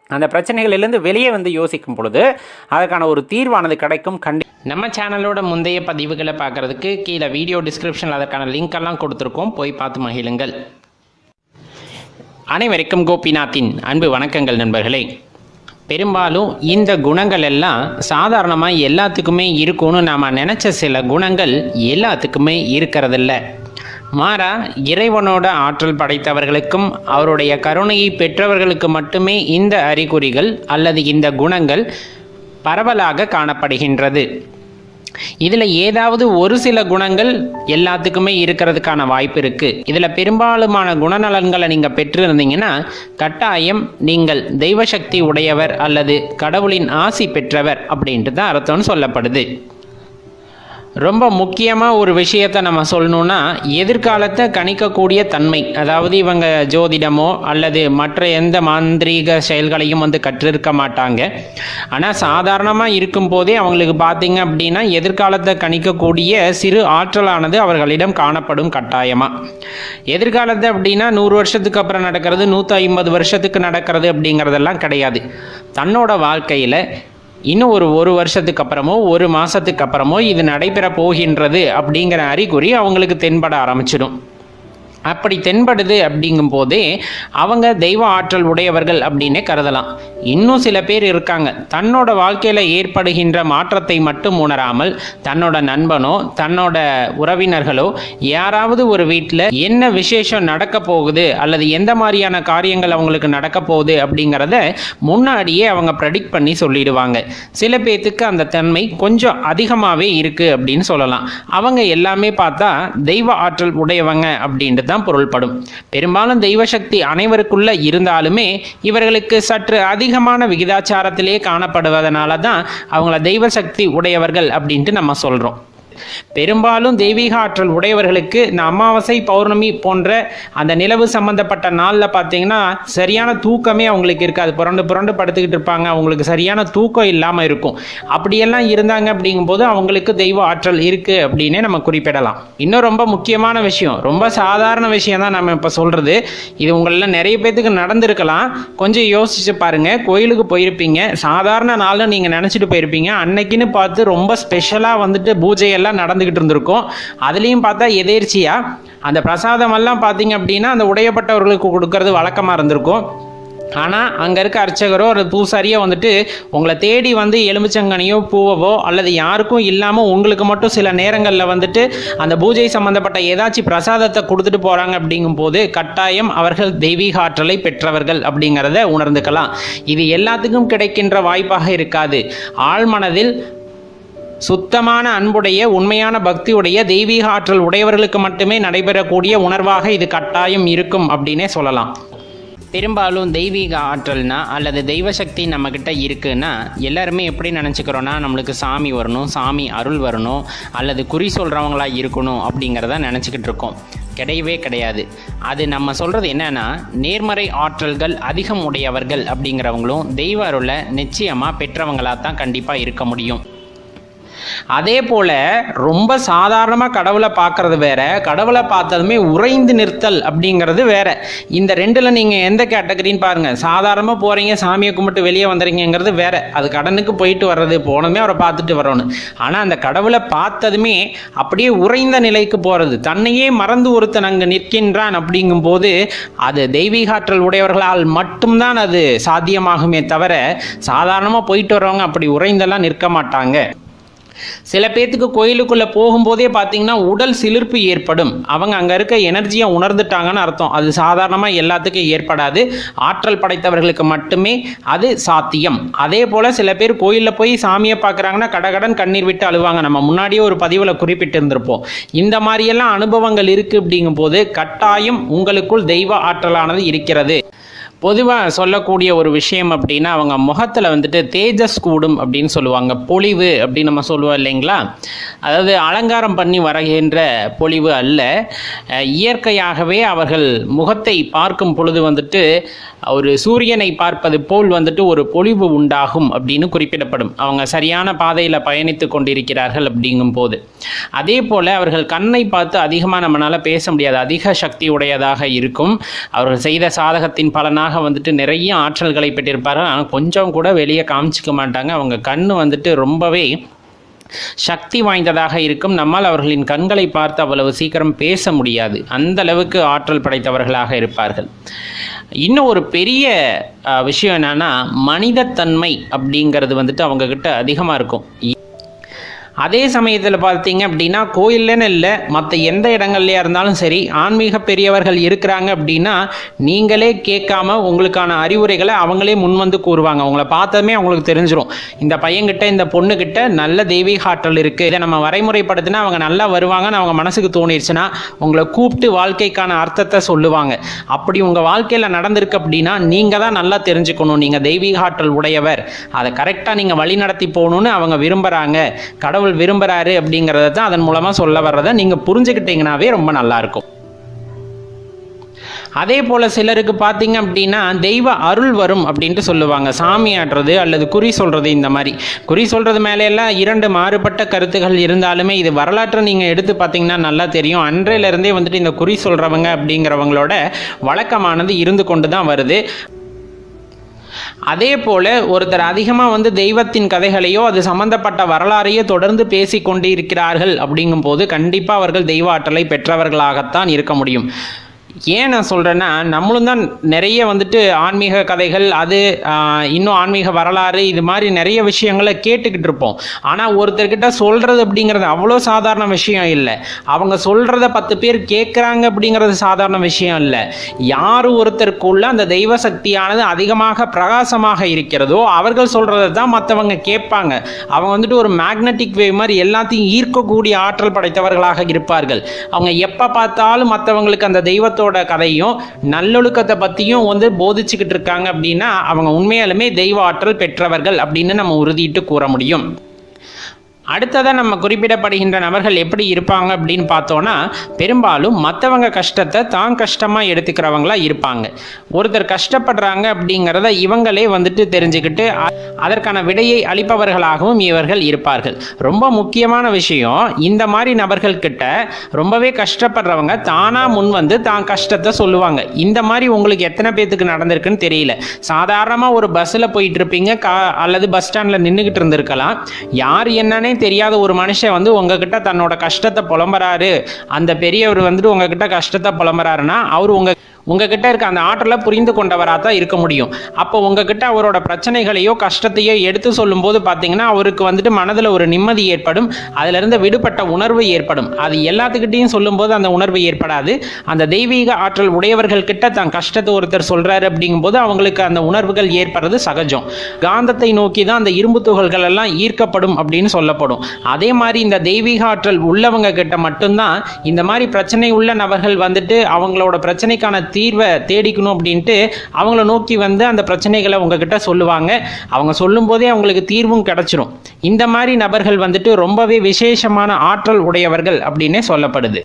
அந்த பிரச்சனைகளிலிருந்து வெளியே வந்து யோசிக்கும் பொழுது அதுக்கான ஒரு தீர்வானது கிடைக்கும். நம்ம சேனலோட முந்தைய பதிவுகளை பார்க்குறதுக்கு கீழே வீடியோ டிஸ்கிரிப்ஷனில் அதற்கான லிங்க் எல்லாம் கொடுத்துருக்கோம், போய் பார்த்து மகிழுங்கள். அனைவருக்கும் கோபிநாத்தின் அன்பு வணக்கங்கள் நண்பர்களே. பெரும்பாலும் இந்த குணங்கள் எல்லாம் சாதாரணமாக எல்லாத்துக்குமே இருக்கும்னு நாம் நினச்ச சில குணங்கள் எல்லாத்துக்குமே இருக்கிறதில்ல. மாறா இறைவனோட ஆற்றல் படைத்தவர்களுக்கும் அவருடைய கருணையை பெற்றவர்களுக்கு மட்டுமே இந்த அறிகுறிகள் அல்லது இந்த குணங்கள் பரவலாக காணப்படுகின்றது. இதில் ஏதாவது ஒரு சில குணங்கள் எல்லாத்துக்குமே இருக்கிறதுக்கான வாய்ப்பு இருக்குது. இதில் பெரும்பாலுமான குணநலன்களை நீங்கள் பெற்றிருந்தீங்கன்னா கட்டாயம் நீங்கள் தெய்வசக்தி உடையவர் அல்லது கடவுளின் ஆசி பெற்றவர் அப்படின்ட்டு தான் அர்த்தம்னு சொல்லப்படுது. ரொம்ப முக்கியமாக ஒரு விஷயத்தை நம்ம சொல்லணுன்னா, எதிர்காலத்தை கணிக்கக்கூடிய தன்மை, அதாவது இவங்க ஜோதிடமோ அல்லது மற்ற எந்த மாந்திரீக செயல்களையும் கற்றிருக்க மாட்டாங்க. ஆனால் சாதாரணமாக இருக்கும்போதே அவங்களுக்கு பார்த்தீங்க அப்படின்னா எதிர்காலத்தை கணிக்கக்கூடிய சிறு ஆற்றலானது அவர்களிடம் காணப்படும். கட்டாயமாக எதிர்காலத்தை அப்படின்னா 100 வருஷத்துக்கு அப்புறம் நடக்கிறது, 150 வருஷத்துக்கு நடக்கிறது அப்படிங்கிறதெல்லாம் கிடையாது. தன்னோட வாழ்க்கையில் இன்னும் ஒரு வருஷத்துக்கு அப்புறமோ ஒரு மாதத்துக்கு அப்புறமோ இது நடைபெற போகின்றது அப்படிங்கிற அறிகுறி அவங்களுக்கு தென்பட ஆரம்பிச்சிடும். அப்படி தென்படுது அப்படிங்கும் போதே அவங்க தெய்வ ஆற்றல் உடையவர்கள் அப்படின்னே கருதலாம். இன்னும் சில பேர் இருக்காங்க, தன்னோட வாழ்க்கையில் ஏற்படுகின்ற மாற்றத்தை மட்டும் உணராமல் தன்னோட நண்பனோ தன்னோட உறவினர்களோ யாராவது ஒரு வீட்டில் என்ன விசேஷம் நடக்க போகுது அல்லது எந்த மாதிரியான காரியங்கள் அவங்களுக்கு நடக்க போகுது அப்படிங்கிறத முன்னாடியே அவங்க ப்ரெடிக்ட் பண்ணி சொல்லிடுவாங்க. சில பேர்த்துக்கு அந்த தன்மை கொஞ்சம் அதிகமாகவே இருக்குது அப்படின்னு சொல்லலாம். அவங்க எல்லாமே பார்த்தா தெய்வ ஆற்றல் உடையவங்க அப்படின்ட்டு தான் பொருள்படும். பெரும்பாலும் தெய்வ சக்தி அனைவருக்குள்ள இருந்தாலுமே இவர்களுக்கு சற்று அதிகமான விகிதாச்சாரத்திலே காணப்படுவதனால தான் அவங்கள தெய்வ சக்தி உடையவர்கள் அப்படின்ட்டு நம்ம சொல்றோம். பெரும்பாலும் தெய்வீக ஆற்றல் உடையவர்களுக்கு இந்த அமாவாசை பௌர்ணமி போன்ற அந்த நிலவு சம்பந்தப்பட்ட நாளில் பார்த்தீங்கன்னா சரியான தூக்கமே அவங்களுக்கு இருக்காது. புரண்டு படுத்துக்கிட்டு இருப்பாங்க, அவங்களுக்கு சரியான தூக்கம் இல்லாமல் இருக்கும். அப்படியெல்லாம் இருந்தாங்க அப்படிங்கும்போது அவங்களுக்கு தெய்வ ஆற்றல் இருக்குது அப்படின்னே நம்ம குறிப்பிடலாம். இன்னும் ரொம்ப முக்கியமான விஷயம், ரொம்ப சாதாரண விஷயம் தான் நம்ம இப்போ சொல்கிறது. இது உங்களெல்லாம் நிறைய பேத்துக்கு நடந்திருக்கலாம். கொஞ்சம் யோசிச்சு பாருங்க. கோயிலுக்கு போயிருப்பீங்க, சாதாரண நாள்னு நீங்கள் நினச்சிட்டு போயிருப்பீங்க. அன்னைக்குன்னு பார்த்து ரொம்ப ஸ்பெஷலாக பூஜையெல்லாம் நடந்துகிட்டு இருந்திருக்கும். அதுலேயும் பார்த்தா எதேர்ச்சியா அந்த பிரசாதம் எல்லாம் பார்த்தீங்க அப்படின்னா அந்த உடையப்பட்டவர்களுக்கு கொடுக்கறது வழக்கமாக இருந்திருக்கும். ஆனால் அங்கே இருக்க அர்ச்சகரோ ஒரு பூசாரியோ வந்துட்டு உங்களை தேடி வந்து எலுமிச்சங்கனியோ பூவோ அல்லது யாருக்கும் இல்லாமல் உங்களுக்கு மட்டும் சில நேரங்களில் வந்துட்டு அந்த பூஜை சம்பந்தப்பட்ட ஏதாச்சும் பிரசாதத்தை கொடுத்துட்டு போகிறாங்க அப்படிங்கும்போது கட்டாயம் அவர்கள் தெய்வீக ஆற்றலை பெற்றவர்கள் அப்படிங்கிறத உணர்ந்துக்கலாம். இது எல்லாத்துக்கும் கிடைக்கின்ற வாய்ப்பாக இருக்காது. ஆழ்மனதில் சுத்தமான அன்புடைய உண்மையான பக்தியுடைய தெய்வீக ஆற்றல் உடையவர்களுக்கு மட்டுமே நடைபெறக்கூடிய உணர்வாக இது கட்டாயம் இருக்கும் அப்படின்னே சொல்லலாம். பெரும்பாலும் தெய்வீக ஆற்றல்னா அல்லது தெய்வ சக்தி நம்மக்கிட்ட இருக்குன்னா எல்லாருமே எப்படி நினச்சிக்கிறோன்னா நம்மளுக்கு சாமி வரணும், சாமி அருள் வரணும், அல்லது குறி சொல்கிறவங்களா இருக்கணும் அப்படிங்கிறத நினச்சிக்கிட்டு இருக்கோம். கிடையவே கிடையாது. அது நம்ம சொல்கிறது என்னென்னா, நேர்மறை ஆற்றல்கள் அதிகம் உடையவர்கள் அப்படிங்கிறவங்களும் தெய்வ அருளை நிச்சயமாக பெற்றவங்களாக தான் கண்டிப்பாக இருக்க முடியும். அதே போல் ரொம்ப சாதாரணமாக கடவுளை பார்க்குறது வேற, கடவுளை பார்த்ததுமே உறைந்து நிறுத்தல் அப்படிங்கிறது வேற. இந்த ரெண்டில் நீங்கள் எந்த கேட்டகரின்னு பாருங்கள். சாதாரணமாக போகிறீங்க, சாமியை கும்பிட்டு வெளியே வந்துடுறீங்கிறது வேற. அது கடனுக்கு போயிட்டு வர்றது, போனதுமே அவரை பார்த்துட்டு வரணும். ஆனால் அந்த கடவுளை பார்த்ததுமே அப்படியே உறைந்த நிலைக்கு போகிறது, தன்னையே மறந்து ஒருத்தன் அங்கே நிற்கின்றான் அப்படிங்கும்போது அது தெய்வீகாற்றல் உடையவர்களால் மட்டும்தான் அது சாத்தியமாகுமே தவிர சாதாரணமாக போயிட்டு வரவங்க அப்படி உறைந்தெல்லாம் நிற்க மாட்டாங்க. சில பேர்த்துக்கு கோயிலுக்குள்ளே போகும்போதே பார்த்தீங்கன்னா உடல் சிலிர்ப்பு ஏற்படும். அவங்க அங்கே இருக்க எனர்ஜியை உணர்ந்துட்டாங்கன்னு அர்த்தம். அது சாதாரணமாக எல்லாத்துக்கும் ஏற்படாது. ஆற்றல் படைத்தவர்களுக்கு மட்டுமே அது சாத்தியம். அதே போல் சில பேர் கோயிலில் போய் சாமியை பார்க்குறாங்கன்னா கடகடன் கண்ணீர் விட்டு அழுவாங்க. நம்ம முன்னாடியே ஒரு பதிவில் குறிப்பிட்டு இருந்திருப்போம். இந்த மாதிரியெல்லாம் அனுபவங்கள் இருக்குது அப்படிங்கும்போது கட்டாயம் உங்களுக்குள் தெய்வ ஆற்றலானது இருக்கிறது. பொதுவாக சொல்லக்கூடிய ஒரு விஷயம் அப்படின்னா அவங்க முகத்தில் வந்துட்டு தேஜஸ் கூடும் அப்படின்னு சொல்லுவாங்க. பொலிவு அப்படின்னு நம்ம சொல்லுவோம் இல்லைங்களா? அதாவது அலங்காரம் பண்ணி வருகின்ற பொலிவு அல்ல, இயற்கையாகவே அவர்கள் முகத்தை பார்க்கும் பொழுது வந்துட்டு ஒரு சூரியனை பார்ப்பது போல் வந்துட்டு ஒரு பொலிவு உண்டாகும் அப்படின்னு குறிப்பிடப்படும். அவங்க சரியான பாதையில் பயணித்து கொண்டிருக்கிறார்கள் அப்படிங்கும் போது. அதே போல் அவர்கள் கண்ணை பார்த்து அதிகமாக நம்மளால் பேச முடியாது, அதிக சக்தி உடையதாக இருக்கும். அவர்கள் செய்த சாதகத்தின் பலனாக வந்துட்டு நிறைய ஆற்றல்களை பெற்றிருப்பார்கள். ஆனால் கொஞ்சம் கூட வெளியே காமிச்சிக்க மாட்டாங்க. அவங்க கண்ணு வந்துட்டு ரொம்பவே சக்தி வாய்ந்ததாக இருக்கும். நம்மால் அவர்களின் கண்களை பார்த்து அவ்வளவு சீக்கிரம் பேச முடியாது. அந்த அளவுக்கு ஆற்றல் படைத்தவர்களாக இருப்பார்கள். இன்னும் ஒரு பெரிய விஷயம் என்னன்னா, மனிதத்தன்மை அப்படிங்கிறது வந்துட்டு அவங்கக்கிட்ட அதிகமாக இருக்கும். அதே சமயத்தில் பார்த்தீங்க அப்படின்னா கோயில்லன்னு இல்லை, மற்ற எந்த இடங்கள்லையா இருந்தாலும் சரி, ஆன்மீக பெரியவர்கள் இருக்கிறாங்க அப்படின்னா நீங்களே கேட்காம உங்களுக்கான அறிவுரைகளை அவங்களே முன்வந்து கூறுவாங்க. அவங்கள பார்த்ததுமே அவங்களுக்கு தெரிஞ்சிடும், இந்த பையன்கிட்ட இந்த பொண்ணுக்கிட்ட நல்ல தெய்வீக ஆற்றல் இருக்குது, இதை நம்ம வரைமுறைப்படுத்தினா அவங்க நல்லா வருவாங்கன்னு அவங்க மனசுக்கு தோணிடுச்சுன்னா உங்களை கூப்பிட்டு வாழ்க்கைக்கான அர்த்தத்தை சொல்லுவாங்க. அப்படி உங்கள் வாழ்க்கையில் நடந்திருக்கு அப்படின்னா நீங்கள் தான் நல்லா தெரிஞ்சுக்கணும், நீங்கள் தெய்வீக ஆற்றல் உடையவர், அதை கரெக்டாக நீங்கள் வழி நடத்தி போகணுன்னு அவங்க விரும்புகிறாங்க, கடவுள் விரும்புறாரு அப்படிங்கறத தான் அதன் மூலமா சொல்ல வர்றதை நீங்க புரிஞ்சுக்கிட்டீங்கன்னாவே ரொம்ப நல்லா இருக்கும். அதே போல் சிலருக்கு பார்த்தீங்க அப்படின்னா தெய்வ அருள் வரும் அப்படின்ட்டு சொல்லுவாங்க. சாமி ஆடுறது அல்லது குறி சொல்கிறது, இந்த மாதிரி குறி சொல்கிறது மேலையெல்லாம் இரண்டு மாறுபட்ட கருத்துகள் இருந்தாலுமே இது வரலாற்றை நீங்கள் எடுத்து பார்த்தீங்கன்னா நல்லா தெரியும். அன்றையிலிருந்தே வந்துட்டு இந்த குறி சொல்கிறவங்க அப்படிங்கிறவங்களோட வழக்கமானது இருந்து கொண்டு தான் வருது. அதே போல ஒருத்தர் அதிகமாக தெய்வத்தின் கதைகளையோ அது சம்பந்தப்பட்ட வரலாறையோ தொடர்ந்து பேசி கொண்டு இருக்கிறார்கள் அப்படிங்கும்போது கண்டிப்பாக அவர்கள் தெய்வ ஆற்றலை பெற்றவர்களாகத்தான் இருக்க முடியும். ஏன் நான் சொல்கிறேன்னா, நம்மளும் தான் நிறைய ஆன்மீக கதைகள், அது இன்னும் ஆன்மீக வரலாறு, இது மாதிரி நிறைய விஷயங்களை கேட்டுக்கிட்டு இருப்போம். ஆனால் ஒருத்தர்கிட்ட சொல்கிறது அப்படிங்கிறது அவ்வளோ சாதாரண விஷயம் இல்லை. அவங்க சொல்கிறத 10 பேர் கேட்குறாங்க அப்படிங்கிறது சாதாரண விஷயம் இல்லை. யார் ஒருத்தருக்குள்ள அந்த தெய்வ சக்தியானது அதிகமாக பிரகாசமாக இருக்கிறதோ அவர்கள் சொல்கிறத தான் மற்றவங்க கேட்பாங்க. அவங்க ஒரு மேக்னட்டிக் வேவ் மாதிரி எல்லாத்தையும் ஈர்க்கக்கூடிய ஆற்றல் படைத்தவர்களாக இருப்பார்கள். அவங்க எப்போ பார்த்தாலும் மற்றவங்களுக்கு அந்த தெய்வத்தோட கதையும் நல்லொழுக்கத்தை பற்றியும் போதிச்சுக்கிட்டு இருக்காங்க அப்படின்னா அவங்க உண்மையாலுமே தெய்வ ஆற்றல் பெற்றவர்கள் அப்படின்னு நம்ம உறுதியிட்டு கூற முடியும். அடுத்ததாக நம்ம குறிப்பிடப்படுகின்ற நபர்கள் எப்படி இருப்பாங்க அப்படின்னு பார்த்தோன்னா, பெரும்பாலும் மற்றவங்க கஷ்டத்தை தான் கஷ்டமாக எடுத்துக்கிறவங்களா இருப்பாங்க. ஒருத்தர் கஷ்டப்படுறாங்க அப்படிங்கிறத இவங்களே தெரிஞ்சுக்கிட்டு அதற்கான விடையை அளிப்பவர்களாகவும் இவர்கள் இருப்பார்கள். ரொம்ப முக்கியமான விஷயம், இந்த மாதிரி நபர்கள்கிட்ட ரொம்பவே கஷ்டப்படுறவங்க தானாக முன் தான் கஷ்டத்தை சொல்லுவாங்க. இந்த மாதிரி உங்களுக்கு எத்தனை பேத்துக்கு நடந்திருக்குன்னு தெரியல. சாதாரணமாக ஒரு பஸ்ஸில் போயிட்டு இருப்பீங்க, அல்லது பஸ் ஸ்டாண்டில் நின்றுக்கிட்டு இருந்திருக்கலாம். யார் என்னன்னே தெரியாத ஒரு மனுஷன் உங்ககிட்ட தன்னோட கஷ்டத்தை புலம்புறாரு, அந்த பெரியவர் உங்ககிட்ட கஷ்டத்தை புலம்புறாருன்னா அவர் உங்ககிட்ட இருக்க அந்த ஆற்றலை புரிந்து கொண்டவராக தான் இருக்க முடியும். அப்போ உங்ககிட்ட அவரோட பிரச்சனைகளையோ கஷ்டத்தையோ எடுத்து சொல்லும்போது பார்த்தீங்கன்னா அவருக்கு வந்துட்டு மனதில் ஒரு நிம்மதி ஏற்படும், அதிலிருந்து விடுபட்ட உணர்வு ஏற்படும். அது எல்லாத்துக்கிட்டையும் சொல்லும்போது அந்த உணர்வு ஏற்படாது. அந்த தெய்வீக ஆற்றல் உடையவர்கள் கிட்ட தன் கஷ்டத்தை ஒருத்தர் சொல்றாரு அப்படிங்கும்போது அவங்களுக்கு அந்த உணர்வுகள் ஏற்படுறது சகஜம். காந்தத்தை நோக்கி தான் அந்த இரும்பு துகள்கள் எல்லாம் ஈர்க்கப்படும் அப்படின்னு சொல்லப்படும். அதே மாதிரி இந்த தெய்வீக ஆற்றல் உள்ளவங்க கிட்ட மட்டும்தான் இந்த மாதிரி பிரச்சனை உள்ள நபர்கள் வந்துட்டு அவங்களோட பிரச்சனைக்கான தீர்வை தேடிக்கணும் அப்படின்ட்டு அவங்கள நோக்கி வந்து அந்த பிரச்சனைகளை உங்ககிட்ட சொல்லுவாங்க. அவங்க சொல்லும் போதே அவங்களுக்கு தீர்வும் கிடைச்சிரும். இந்த மாதிரி நபர்கள் வந்துட்டு ரொம்பவே விசேஷமான ஆற்றல் உடையவர்கள் அப்படின்னே சொல்லப்படுது.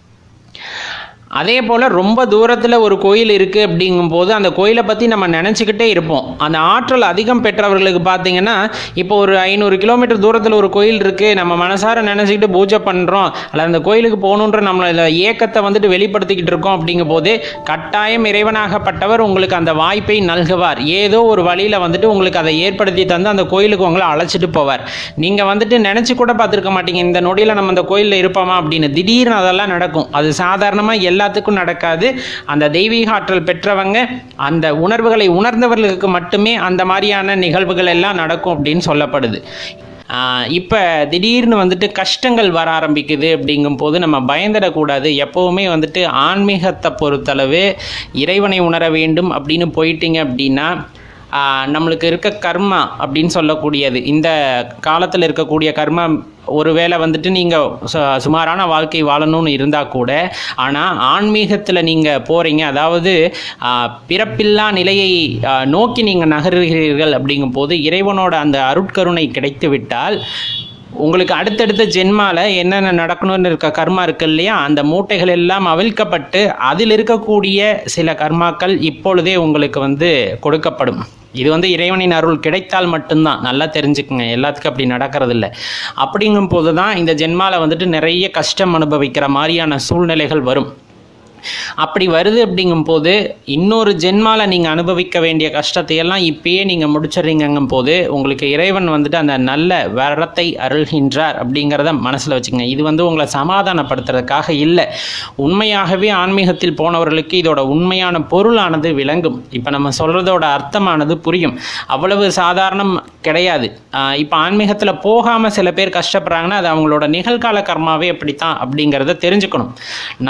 அதே போல் ரொம்ப தூரத்தில் ஒரு கோயில் இருக்குது அப்படிங்கும்போது அந்த கோயிலை பற்றி நம்ம நினச்சிக்கிட்டே இருப்போம். அந்த ஆற்றல் அதிகம் பெற்றவர்களுக்கு பார்த்தீங்கன்னா இப்போ ஒரு 500 கிலோமீட்டர் தூரத்தில் ஒரு கோயில் இருக்குது, நம்ம மனசார நினச்சிக்கிட்டு பூஜை பண்ணுறோம், அல்ல அந்த கோயிலுக்கு போகணுன்ற நம்மளோட ஏக்கத்தை வந்துட்டு வெளிப்படுத்திக்கிட்டு இருக்கோம். அப்படிங்கும் போது கட்டாயம் இறைவனாகப்பட்டவர் உங்களுக்கு அந்த வாய்ப்பை நல்குவார். ஏதோ ஒரு வழியில் வந்துட்டு உங்களுக்கு அதை ஏற்படுத்தி தந்து அந்த கோயிலுக்கு உங்களை அழைச்சிட்டு போவார். நீங்கள் வந்துட்டு நினச்சி கூட பார்த்துருக்க மாட்டீங்க இந்த நொடியில் நம்ம அந்த கோயிலில் இருப்போமா அப்படின்னு. திடீர்னு அதெல்லாம் நடக்கும். அது சாதாரணமாக எல்லாத்துக்கும் நடக்காது. அந்த தெய்வீக ஆற்றல் பெற்றவங்க அந்த உணர்வுகளை உணர்ந்தவர்களுக்கு மட்டுமே அந்த மாதிரியான நிகழ்வுகள் எல்லாம் நடக்கும் அப்படின்னு சொல்லப்படுது. இப்போ திடீர்னு வந்துட்டு கஷ்டங்கள் வர ஆரம்பிக்குது அப்படிங்கும் போது நம்ம பயந்துடக்கூடாது. எப்போவுமே வந்துட்டு ஆன்மீகத்தை பொறுத்தளவு இறைவனை உணர வேண்டும் அப்படின்னு போயிட்டீங்க அப்படின்னா நம்மளுக்கு இருக்க கர்மா அப்படின்னு சொல்லக்கூடியது, இந்த காலத்தில் இருக்கக்கூடிய கர்மா ஒருவேளை வந்துட்டு நீங்கள் சுமாரான வாழ்க்கை வாழணும்னு இருந்தால் கூட, ஆனால் ஆன்மீகத்தில் நீங்கள் போகிறீங்க, அதாவது பிறப்பில்லா நிலையை நோக்கி நீங்கள் நகர்கிறீர்கள் அப்படிங்கும் போது இறைவனோட அந்த அருட்கருணை கிடைத்து விட்டால் உங்களுக்கு அடுத்தடுத்த ஜென்மாவில் என்னென்ன நடக்கணும்னு இருக்க கர்மா இருக்கு இல்லையா, அந்த மூட்டைகள் எல்லாம் அவிழ்க்கப்பட்டு அதில் இருக்கக்கூடிய சில கர்மாக்கள் இப்பொழுதே உங்களுக்கு வந்து கொடுக்கப்படும். இது வந்து இறைவனின் அருள் கிடைத்தால் மட்டும்தான், நல்லா தெரிஞ்சுக்குங்க. எல்லாத்துக்கும் அப்படி நடக்கிறதில்ல. அப்படிங்கும் போது தான் இந்த ஜென்மாவில் வந்துட்டு நிறைய கஷ்டம் அனுபவிக்கிற மாதிரியான சூழ்நிலைகள் வரும். அப்படி வருது அப்படிங்கும் போது இன்னொரு ஜென்மாவில் நீங்கள் அனுபவிக்க வேண்டிய கஷ்டத்தையெல்லாம் இப்பயே நீங்கள் முடிச்சிடுறீங்கும் போது உங்களுக்கு இறைவன் வந்துட்டு அந்த நல்ல வரத்தை அருள்கின்றார் அப்படிங்கிறத மனசில் வச்சுக்கோங்க. இது வந்து உங்களை சமாதானப்படுத்துறதுக்காக இல்லை. உண்மையாகவே ஆன்மீகத்தில் போனவர்களுக்கு இதோட உண்மையான பொருளானது விளங்கும். இப்போ நம்ம சொல்கிறதோட அர்த்தமானது புரியும். அவ்வளவு சாதாரணம் கிடையாது. இப்போ ஆன்மீகத்தில் போகாமல் சில பேர் கஷ்டப்படுறாங்கன்னா அது அவங்களோட நிகழ்கால கர்மாவே அப்படித்தான் அப்படிங்கிறத தெரிஞ்சுக்கணும்.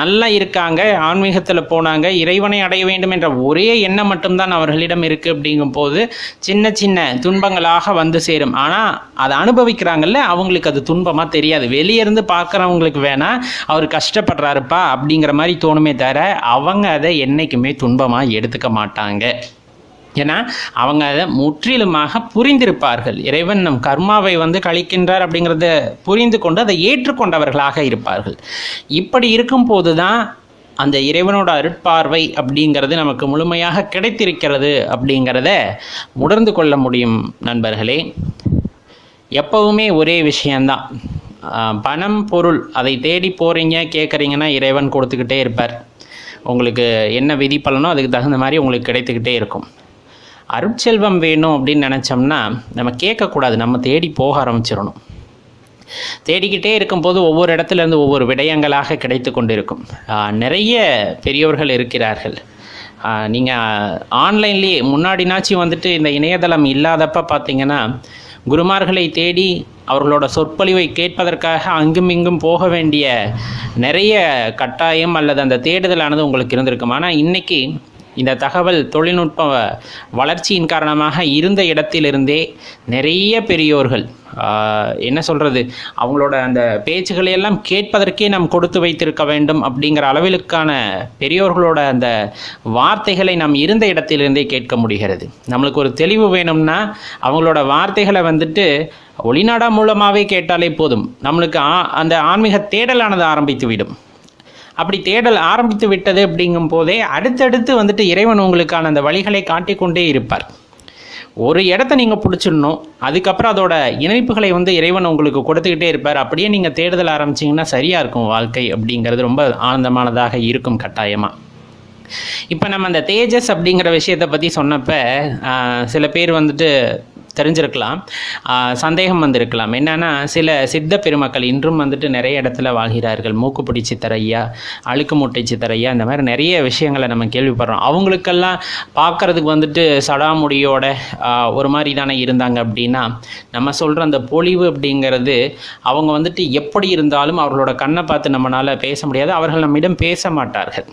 நல்லா இருக்காங்க, ஆன்மீகத்தில் போனாங்க, இறைவனை அடைய வேண்டும் என்ற ஒரே எண்ணம் மட்டும்தான் அவர்களிடம் இருக்குது. அப்படிங்கும் போது சின்ன சின்ன துன்பங்களாக வந்து சேரும். ஆனால் அதை அனுபவிக்கிறாங்கல்ல, அவங்களுக்கு அது துன்பமாக தெரியாது. வெளியே இருந்து பார்க்குறவங்களுக்கு வேணால் அவர் கஷ்டப்படுறாருப்பா அப்படிங்கிற மாதிரி தோணுமே தவிர அவங்க அதை என்றைக்குமே துன்பமாக எடுத்துக்க மாட்டாங்க. ஏன்னா அவங்க அதை முற்றிலுமாக புரிந்திருப்பார்கள். இறைவன் நம் கர்மாவை வந்து கழிக்கின்றார் அப்படிங்கிறத புரிந்து கொண்டு அதை ஏற்றுக்கொண்டவர்களாக இருப்பார்கள். இப்படி இருக்கும்போது தான் அந்த இறைவனோட அருட்பார்வை அப்படிங்கிறது நமக்கு முழுமையாக கிடைத்திருக்கிறது அப்படிங்கிறத உணர்ந்து கொள்ள முடியும். நண்பர்களே, எப்பவுமே ஒரே விஷயந்தான், பணம் பொருள் அதை தேடி போகிறீங்க கேட்குறீங்கன்னா இறைவன் கொடுத்துக்கிட்டே இருப்பார். உங்களுக்கு என்ன விதி பலனோ அதுக்கு தகுந்த மாதிரி உங்களுக்கு கிடைத்துக்கிட்டே இருக்கும். அருட்செல்வம் வேணும் அப்படின்னு நினச்சோம்னா நம்ம கேட்கக்கூடாது, நம்ம தேடி போக ஆரம்பிச்சிடணும். தேடிக்கிட்டே இருக்கும்போது ஒவ்வொரு இடத்துலேருந்து ஒவ்வொரு விடயங்களாக கிடைத்து கொண்டு இருக்கும். நிறைய பெரியோர்கள் இருக்கிறார்கள். நீங்கள் ஆன்லைன்லேயே முன்னாடினாச்சும் வந்துட்டு இந்த இணையதளம் இல்லாதப்ப பார்த்தீங்கன்னா குருமார்களை தேடி அவர்களோட சொற்பொழிவை கேட்பதற்காக அங்கும் இங்கும் போக வேண்டிய நிறைய கட்டாயம் அல்லது அந்த தேடுதலானது உங்களுக்கு இருந்திருக்கும். ஆனால் இன்றைக்கி இந்த தகவல் தொழில்நுட்ப வளர்ச்சியின் காரணமாக இருந்த இடத்திலிருந்தே நிறைய பெரியோர்கள் என்ன சொல்கிறது, அவங்களோட அந்த பேச்சுகளையெல்லாம் கேட்பதற்கே நாம் கொடுத்து வைத்திருக்க வேண்டும் அப்படிங்கிற அளவிற்கான பெரியோர்களோட அந்த வார்த்தைகளை நாம் இருந்த இடத்திலிருந்தே கேட்க முடிகிறது. நம்மளுக்கு ஒரு தெளிவு வேணும்னா அவங்களோட வார்த்தைகளை வந்துட்டு ஒளிநாடா மூலமாகவே கேட்டாலே போதும். நம்மளுக்கு அந்த ஆன்மீக தேடலானது ஆரம்பித்து விடும். அப்படி தேடல் ஆரம்பித்து விட்டது அப்படிங்கும் போதே அடுத்தடுத்து வந்துட்டு இறைவன் உங்களுக்கான அந்த வழிகளை காட்டிக்கொண்டே இருப்பார். ஒரு இடத்த நீங்கள் பிடிச்சிடணும், அதுக்கப்புறம் அதோட இணைப்புகளை வந்து இறைவன் உங்களுக்கு கொடுத்துக்கிட்டே இருப்பார். அப்படியே நீங்கள் தேடுதல் ஆரம்பிச்சிங்கன்னா சரியாக இருக்கும் வாழ்க்கை அப்படிங்கிறது ரொம்ப ஆனந்தமானதாக இருக்கும் கட்டாயமாக. இப்போ நம்ம அந்த தேஜஸ் அப்படிங்கிற விஷயத்தை பற்றி சொன்னப்போ சில பேர் வந்துட்டு தெரிஞ்சிருக்கலாம், சந்தேகம் வந்திருக்கலாம். என்னென்னா, சில சித்த பெருமக்கள் இன்றும் வந்துட்டு நிறைய இடத்துல வாழ்கிறார்கள். மூக்குப்பிடி சித்தரையா, அழுக்கு மூட்டை சித்தரையா, இந்த மாதிரி நிறைய விஷயங்களை நம்ம கேள்விப்படுறோம். அவங்களுக்கெல்லாம் பார்க்குறதுக்கு வந்துட்டு சடாமுடியோட ஒரு மாதிரி தானே இருந்தாங்க. அப்படின்னா நம்ம சொல்கிற அந்த பொலிவு அப்படிங்கிறது, அவங்க வந்துட்டு எப்படி இருந்தாலும் அவர்களோட கண்ணை பார்த்து நம்மளால் பேச முடியாது. அவர்கள் நம்மிடம் பேச மாட்டார்கள்.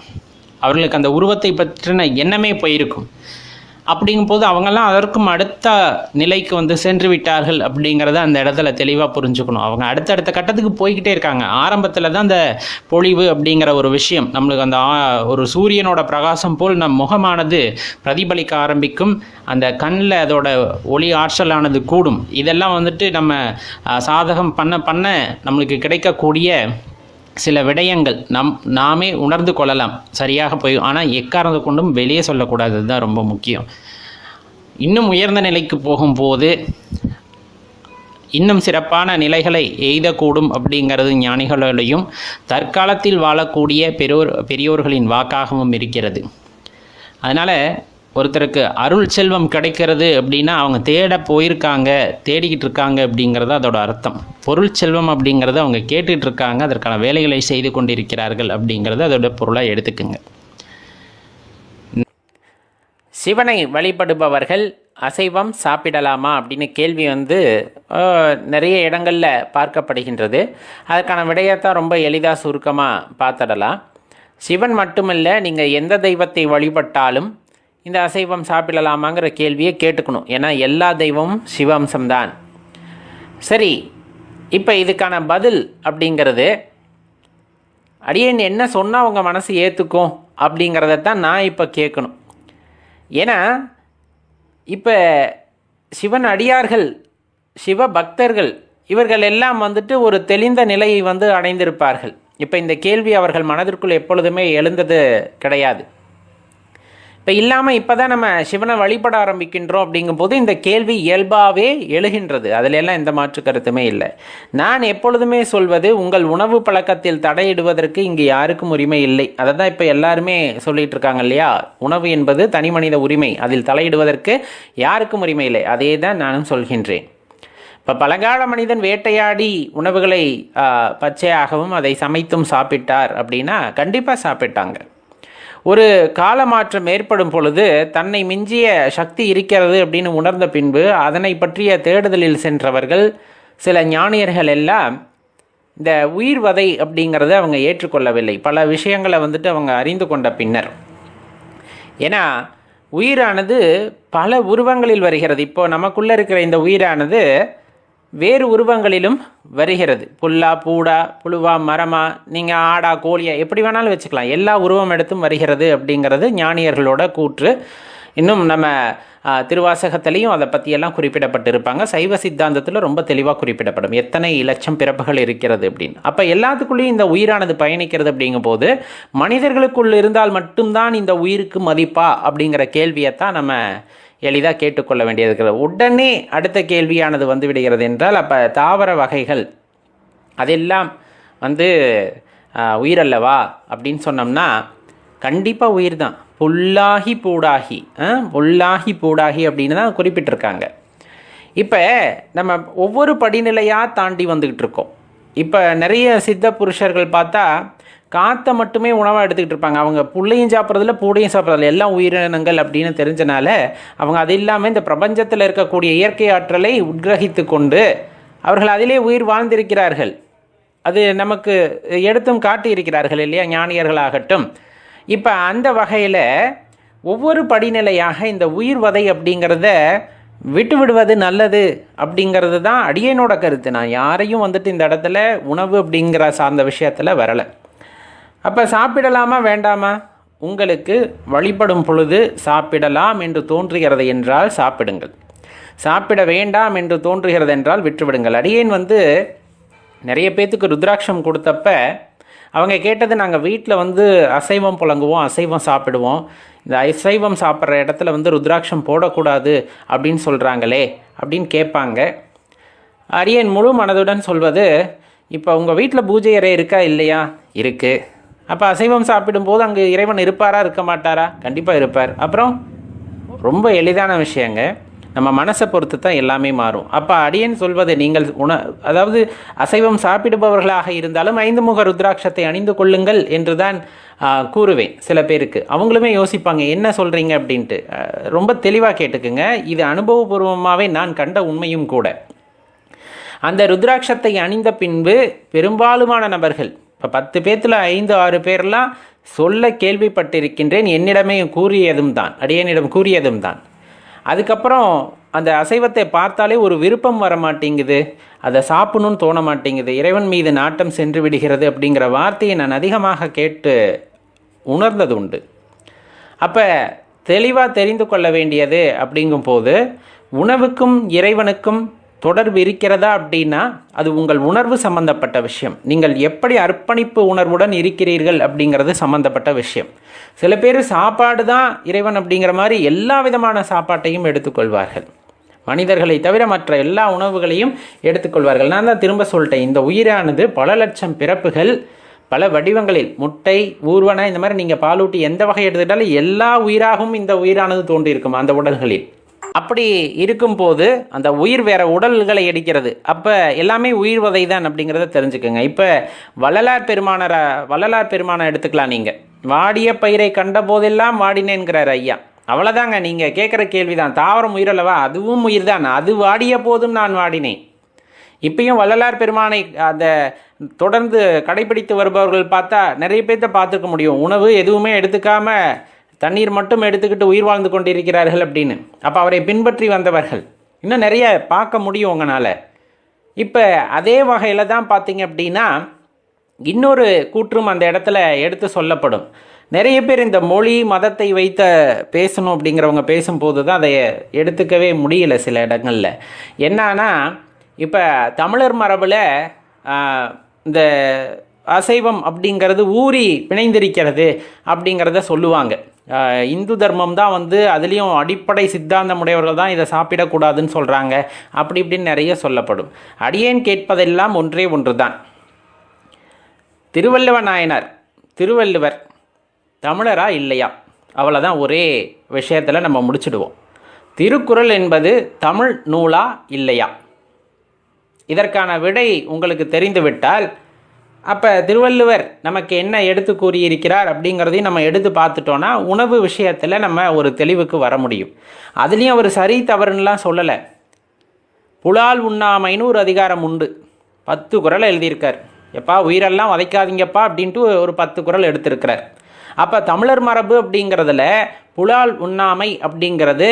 அவர்களுக்கு அந்த உருவத்தை பற்றின எண்ணமே போயிருக்கும். அப்படிங்கும்போது அவங்கெல்லாம் அதற்கும் அடுத்த நிலைக்கு வந்து சென்று விட்டார்கள் அப்படிங்கிறத அந்த இடத்துல தெளிவாக புரிஞ்சுக்கணும். அவங்க அடுத்தடுத்த கட்டத்துக்கு போய்கிட்டே இருக்காங்க. ஆரம்பத்தில் தான் அந்த பொழிவு அப்படிங்கிற ஒரு விஷயம் நம்மளுக்கு அந்த ஒரு சூரியனோட பிரகாசம் போல் நம் முகமானது பிரதிபலிக்க ஆரம்பிக்கும். அந்த கண்ணில் அதோட ஒளி ஆற்றலானது கூடும். இதெல்லாம் வந்துட்டு நம்ம சாதகம் பண்ண நம்மளுக்கு கிடைக்கக்கூடிய சில விடயங்கள் நாமே உணர்ந்து கொள்ளலாம், சரியாக போய். ஆனால் எக்காரணத்தை கொண்டும் வெளியே சொல்லக்கூடாது, தான் ரொம்ப முக்கியம். இன்னும் உயர்ந்த நிலைக்கு போகும்போது இன்னும் சிறப்பான நிலைகளை எய்தக்கூடும் அப்படிங்கிறது ஞானிகளோடையும் தற்காலத்தில் வாழக்கூடிய பெரியோர்களின் வாக்காகவும் இருக்கிறது. அதனால் ஒருத்தருக்கு அருள் செல்வம் கிடைக்கிறது அப்படின்னா அவங்க தேடிக்கிட்டு இருக்காங்க அப்படிங்கிறது அதோட அர்த்தம். பொருள் செல்வம் அப்படிங்கிறத அவங்க கேட்டுட்டு இருக்காங்க, அதற்கான வேலைகளை செய்து கொண்டிருக்கிறார்கள் அப்படிங்கிறது அதோட பொருளாக எடுத்துக்குங்க. சிவனை வழிபடுபவர்கள் அசைவம் சாப்பிடலாமா அப்படின்னு கேள்வி வந்து நிறைய இடங்களில் பார்க்கப்படுகின்றது. அதற்கான விடயத்தை ரொம்ப எளிதாக சுருக்கமாக பார்த்துடலாம். சிவன் மட்டுமல்ல, நீங்கள் எந்த தெய்வத்தை வழிபட்டாலும் இந்த அசைவம் சாப்பிடலாமாங்கிற கேள்வியை கேட்டுக்கணும். ஏன்னா எல்லா தெய்வமும் சிவம்சம்தான். சரி, இப்போ இதுக்கான பதில் அப்படிங்கிறது, அடியேன் என்ன சொன்னால் உங்கள் மனசு ஏற்றுக்கும் அப்படிங்கிறதான் நான் இப்போ கேட்கணும். ஏன்னா இப்போ சிவன் அடியார்கள், சிவ பக்தர்கள், இவர்கள் எல்லாம் வந்துட்டு ஒரு தெளிந்த நிலையை வந்து அடைந்திருப்பார்கள். இப்போ இந்த கேள்வி அவர்கள் மனதிற்குள் எப்பொழுதுமே எழுந்தது கிடையாது. இப்போ இல்லாமல் இப்போ தான் நம்ம சிவனை வழிபட ஆரம்பிக்கின்றோம். அப்படிங்கும்போது இந்த கேள்வி இயல்பாகவே எழுகின்றது. அதில் எல்லாம் எந்த மாற்று கருத்துமே இல்லை. நான் எப்பொழுதுமே சொல்வது, உங்கள் உணவு பழக்கத்தில் தடையிடுவதற்கு இங்கே யாருக்கும் உரிமை இல்லை. அதை தான் இப்போ எல்லாருமே சொல்லிகிட்டு இருக்காங்க இல்லையா? உணவு என்பது தனி மனித உரிமை, அதில் தலையிடுவதற்கு யாருக்கும் உரிமை இல்லை. அதே தான் நானும் சொல்கின்றேன். இப்போ பழங்கால மனிதன் வேட்டையாடி உணவுகளை பச்சையாகவும் அதை சமைத்தும் சாப்பிட்டார் அப்படின்னா கண்டிப்பாக சாப்பிட்டாங்க. ஒரு காலமாற்றம் ஏற்படும் பொழுது தன்னை மிஞ்சிய சக்தி இருக்கிறது அப்படின்னு உணர்ந்த பின்பு அதனை பற்றிய தேடுதலில் சென்றவர்கள் சில ஞானியர்கள் எல்லாம் இந்த உயிர் வதை அப்படிங்கிறத அவங்க ஏற்றுக்கொள்ளவில்லை. பல விஷயங்களை வந்துட்டு அவங்க அறிந்து கொண்ட பின்னர். ஏன்னா உயிரானது பல உருவங்களில் வருகிறது. இப்போ நமக்குள்ளே இருக்கிற இந்த உயிரானது வேறு உருவங்களிலும் வருகிறது. புல்லா, பூடா, புழுவா, மரமா, நீங்கள் ஆடா, கோழியா, எப்படி வேணாலும் வச்சுக்கலாம். எல்லா உருவம் எடுத்தும் வருகிறது அப்படிங்கிறது ஞானியர்களோட கூற்று. இன்னும் நம்ம திருவாசகத்திலையும் அதை பற்றியெல்லாம் குறிப்பிடப்பட்டிருப்பாங்க. சைவ சித்தாந்தத்தில் ரொம்ப தெளிவாக குறிப்பிடப்படும் எத்தனை இலட்சம் பிறப்புகள் இருக்கிறது அப்படின்னு. அப்போ எல்லாத்துக்குள்ளேயும் இந்த உயிரானது பயணிக்கிறது. அப்படிங்கும் போது மனிதர்களுக்குள் இருந்தால் மட்டும்தான் இந்த உயிருக்கு மதிப்பா அப்படிங்கிற கேள்வியைத்தான் நம்ம எளிதாக கேட்டுக்கொள்ள வேண்டியது இருக்கிறது. உடனே அடுத்த கேள்வியானது வந்து விடுகிறது என்றால், அப்போ தாவர வகைகள் அதெல்லாம் வந்து உயிரல்லவா அப்படின்னு சொன்னோம்னா கண்டிப்பாக உயிர் தான். புல்லாகி பூடாகி, புல்லாகி பூடாகி அப்படின்னு தான் குறிப்பிட்டிருக்காங்க. இப்போ நம்ம ஒவ்வொரு படிநிலையாக தாண்டி வந்துக்கிட்டு இருக்கோம். இப்போ நிறைய சித்த புருஷர்கள் பார்த்தா காற்றை மட்டுமே உணவாக எடுத்துக்கிட்டு இருப்பாங்க. அவங்க புள்ளையும் சாப்பிட்றதில்ல, பூடையும் சாப்பிட்றதில்ல, எல்லாம் உயிரினங்கள் அப்படின்னு தெரிஞ்சனால அவங்க அது இல்லாமல் இந்த பிரபஞ்சத்தில் இருக்கக்கூடிய இயற்கை ஆற்றலை உட்கிரகித்து கொண்டு அவர்கள் அதிலே உயிர் வாழ்ந்திருக்கிறார்கள். அது நமக்கு எடுத்தும் காட்டியிருக்கிறார்கள் இல்லையா, ஞானியர்களாகட்டும். இப்போ அந்த வகையில் ஒவ்வொரு படிநிலையாக இந்த உயிர் வதை அப்படிங்கிறத விட்டு விடுவது நல்லது அப்படிங்கிறது தான் அடியேனோட கருத்து. நான் யாரையும் வந்துட்டு இந்த இடத்துல உணவு அப்படிங்கிற சார்ந்த விஷயத்தில் வரலை. அப்போ சாப்பிடலாமா வேண்டாமா? உங்களுக்கு வழிபடும் பொழுது சாப்பிடலாம் என்று தோன்றுகிறது என்றால் சாப்பிடுங்கள். சாப்பிட வேண்டாம் என்று தோன்றுகிறது என்றால் விட்டுவிடுங்கள். அடியேன் வந்து நிறைய பேத்துக்கு ருத்ராட்சம் கொடுத்தப்ப அவங்க கேட்டது, நாங்கள் வீட்டில் வந்து அசைவம் புழங்குவோம், அசைவம் சாப்பிடுவோம், இந்த அசைவம் சாப்பிட்ற இடத்துல வந்து ருத்ராட்சம் போடக்கூடாது அப்படின்னு சொல்கிறாங்களே அப்படின்னு கேட்பாங்க. அடியேன் முழு மனதுடன் சொல்வது, இப்போ உங்கள் வீட்டில் பூஜை அறை இருக்கா இல்லையா? இருக்குது. அப்போ அசைவம் சாப்பிடும்போது அங்கே இறைவன் இருப்பாரா இருக்க மாட்டாரா? கண்டிப்பாக இருப்பார். அப்புறம் ரொம்ப எளிதான விஷயங்க, நம்ம மனசை பொறுத்து தான் எல்லாமே மாறும். அப்போ அடியேன் சொல்வது, நீங்கள் அதாவது அசைவம் சாப்பிடுபவர்களாக இருந்தாலும் 5 முக ருத்ராட்சத்தை அணிந்து கொள்ளுங்கள் என்று தான் கூறுவேன். சில பேருக்கு அவங்களுமே யோசிப்பாங்க, என்ன சொல்கிறீங்க அப்படின்ட்டு. ரொம்ப தெளிவாக கேட்டுக்குங்க, இது அனுபவபூர்வமாகவே நான் கண்ட உண்மையும் கூட. அந்த ருத்ராட்சத்தை அணிந்த பின்பு பெரும்பாலுமான நபர்கள், இப்போ 10 பேர்த்தில் 5-6 பேர்லாம் சொல்ல கேள்விப்பட்டிருக்கின்றேன், என்னிடமே கூறியதும் தான், அடியனிடம் கூறியதும் தான். அதுக்கப்புறம் அந்த அசைவத்தை பார்த்தாலே ஒரு விருப்பம் வர மாட்டேங்குது, அதை சாப்பிடணும்னு தோண மாட்டேங்குது, இறைவன் மீது நாட்டம் சென்று விடுகிறது அப்படிங்கிற வார்த்தையை நான் அதிகமாக கேட்டு உணர்ந்தது உண்டு. அப்போ தெளிவாக தெரிந்து கொள்ள வேண்டியது அப்படிங்கும்போது, உணவுக்கும் இறைவனுக்கும் தொடர்பு இருக்கிறதா அப்படின்னா அது உங்கள் உணர்வு சம்பந்தப்பட்ட விஷயம். நீங்கள் எப்படி அர்ப்பணிப்பு உணர்வுடன் இருக்கிறீர்கள் அப்படிங்கிறது சம்பந்தப்பட்ட விஷயம். சில பேர் சாப்பாடு தான் இறைவன் அப்படிங்கிற மாதிரி எல்லா விதமான சாப்பாட்டையும் எடுத்துக்கொள்வார்கள். மனிதர்களை தவிர மற்ற எல்லா உணவுகளையும் எடுத்துக்கொள்வார்கள். நான் தான் திரும்ப சொல்லிட்டேன், இந்த உயிரானது பல லட்சம் பிறப்புகள் பல வடிவங்களில், முட்டை, ஊர்வன, இந்த மாதிரி நீங்கள் பாலூட்டி எந்த வகை எடுத்துக்கிட்டாலும் எல்லா உயிராகவும் இந்த உயிரானது தோன்றியிருக்கும் அந்த உடல்களில். அப்படி இருக்கும்போது அந்த உயிர் வேறு உடல்களை எடுக்கிறது. அப்போ எல்லாமே உயிர் வதை தான் அப்படிங்கிறத தெரிஞ்சுக்கோங்க. இப்போ வள்ளலார் பெருமானை எடுத்துக்கலாம். நீங்கள் வாடிய பயிரை கண்ட போதெல்லாம் வாடினேன்கிறார் ஐயா. அவ்வளோதாங்க, நீங்கள் கேட்குற கேள்வி தான். தாவரம் உயிரல்லவா, அதுவும் உயிர் தான். அது வாடிய போதும் நான் வாடினேன். இப்பயும் வள்ளலார் பெருமானை அந்த தொடர்ந்து கடைபிடித்து வருபவர்கள் பார்த்தா நிறைய பேர்த்த பார்த்துக்க முடியும். உணவு எதுவுமே எடுத்துக்காம தண்ணீர் மட்டும் எடுத்துக்கிட்டு உயிர் வாழ்ந்து கொண்டிருக்கிறார்கள் அப்படின்னு. அப்போ அவரை பின்பற்றி வந்தவர்கள் இன்னும் நிறைய பார்க்க முடியும் உங்களால். இப்போ அதே வகையில் தான் பார்த்தீங்க அப்படின்னா இன்னொரு கூற்றும் அந்த இடத்துல எடுத்து சொல்லப்படும். நிறைய பேர் இந்த மொழி மதத்தை வைத்த பேசணும் அப்படிங்கிறவங்க பேசும்போது தான் அதை எடுத்துக்கவே முடியல சில இடங்களில். என்னன்னா, இப்போ தமிழர் மரபில் இந்த அசைவம் அப்படிங்கிறது ஊறி பிணைந்திருக்கிறது அப்படிங்கிறத சொல்லுவாங்க. இந்து தர்மம் தான் அதுலேயும் அடிப்படை சித்தாந்தம் உடையவர்கள் தான் இதை சாப்பிடக்கூடாதுன்னு சொல்கிறாங்க, அப்படி இப்படின்னு நிறைய சொல்லப்படும். அடியேன் கேட்பதெல்லாம் ஒன்றே ஒன்று தான். திருவள்ளுவர் தமிழரா இல்லையா, அவ்வளோதான். ஒரே விஷயத்தில் நம்ம முடிச்சிடுவோம். திருக்குறள் என்பது தமிழ் நூலா இல்லையா, இதற்கான விடை உங்களுக்கு தெரிந்துவிட்டால் அப்போ திருவள்ளுவர் நமக்கு என்ன எடுத்து கூறியிருக்கிறார் அப்படிங்கிறதையும் நம்ம எடுத்து பார்த்துட்டோன்னா உணவு விஷயத்தில் நம்ம ஒரு தெளிவுக்கு வர முடியும். அதுலேயும் அவர் சரி தவறுன்னெலாம் சொல்லலை. புலால் உண்ணாமைன்னு ஒரு அதிகாரம் உண்டு, 10 குறள் எழுதியிருக்கார். எப்பா உயிரெல்லாம் வதைக்காதீங்கப்பா அப்படின்ட்டு ஒரு 10 குறள் எடுத்திருக்கிறார். அப்போ தமிழர் மரபு அப்படிங்கிறதுல புலால் உண்ணாமை அப்படிங்கிறது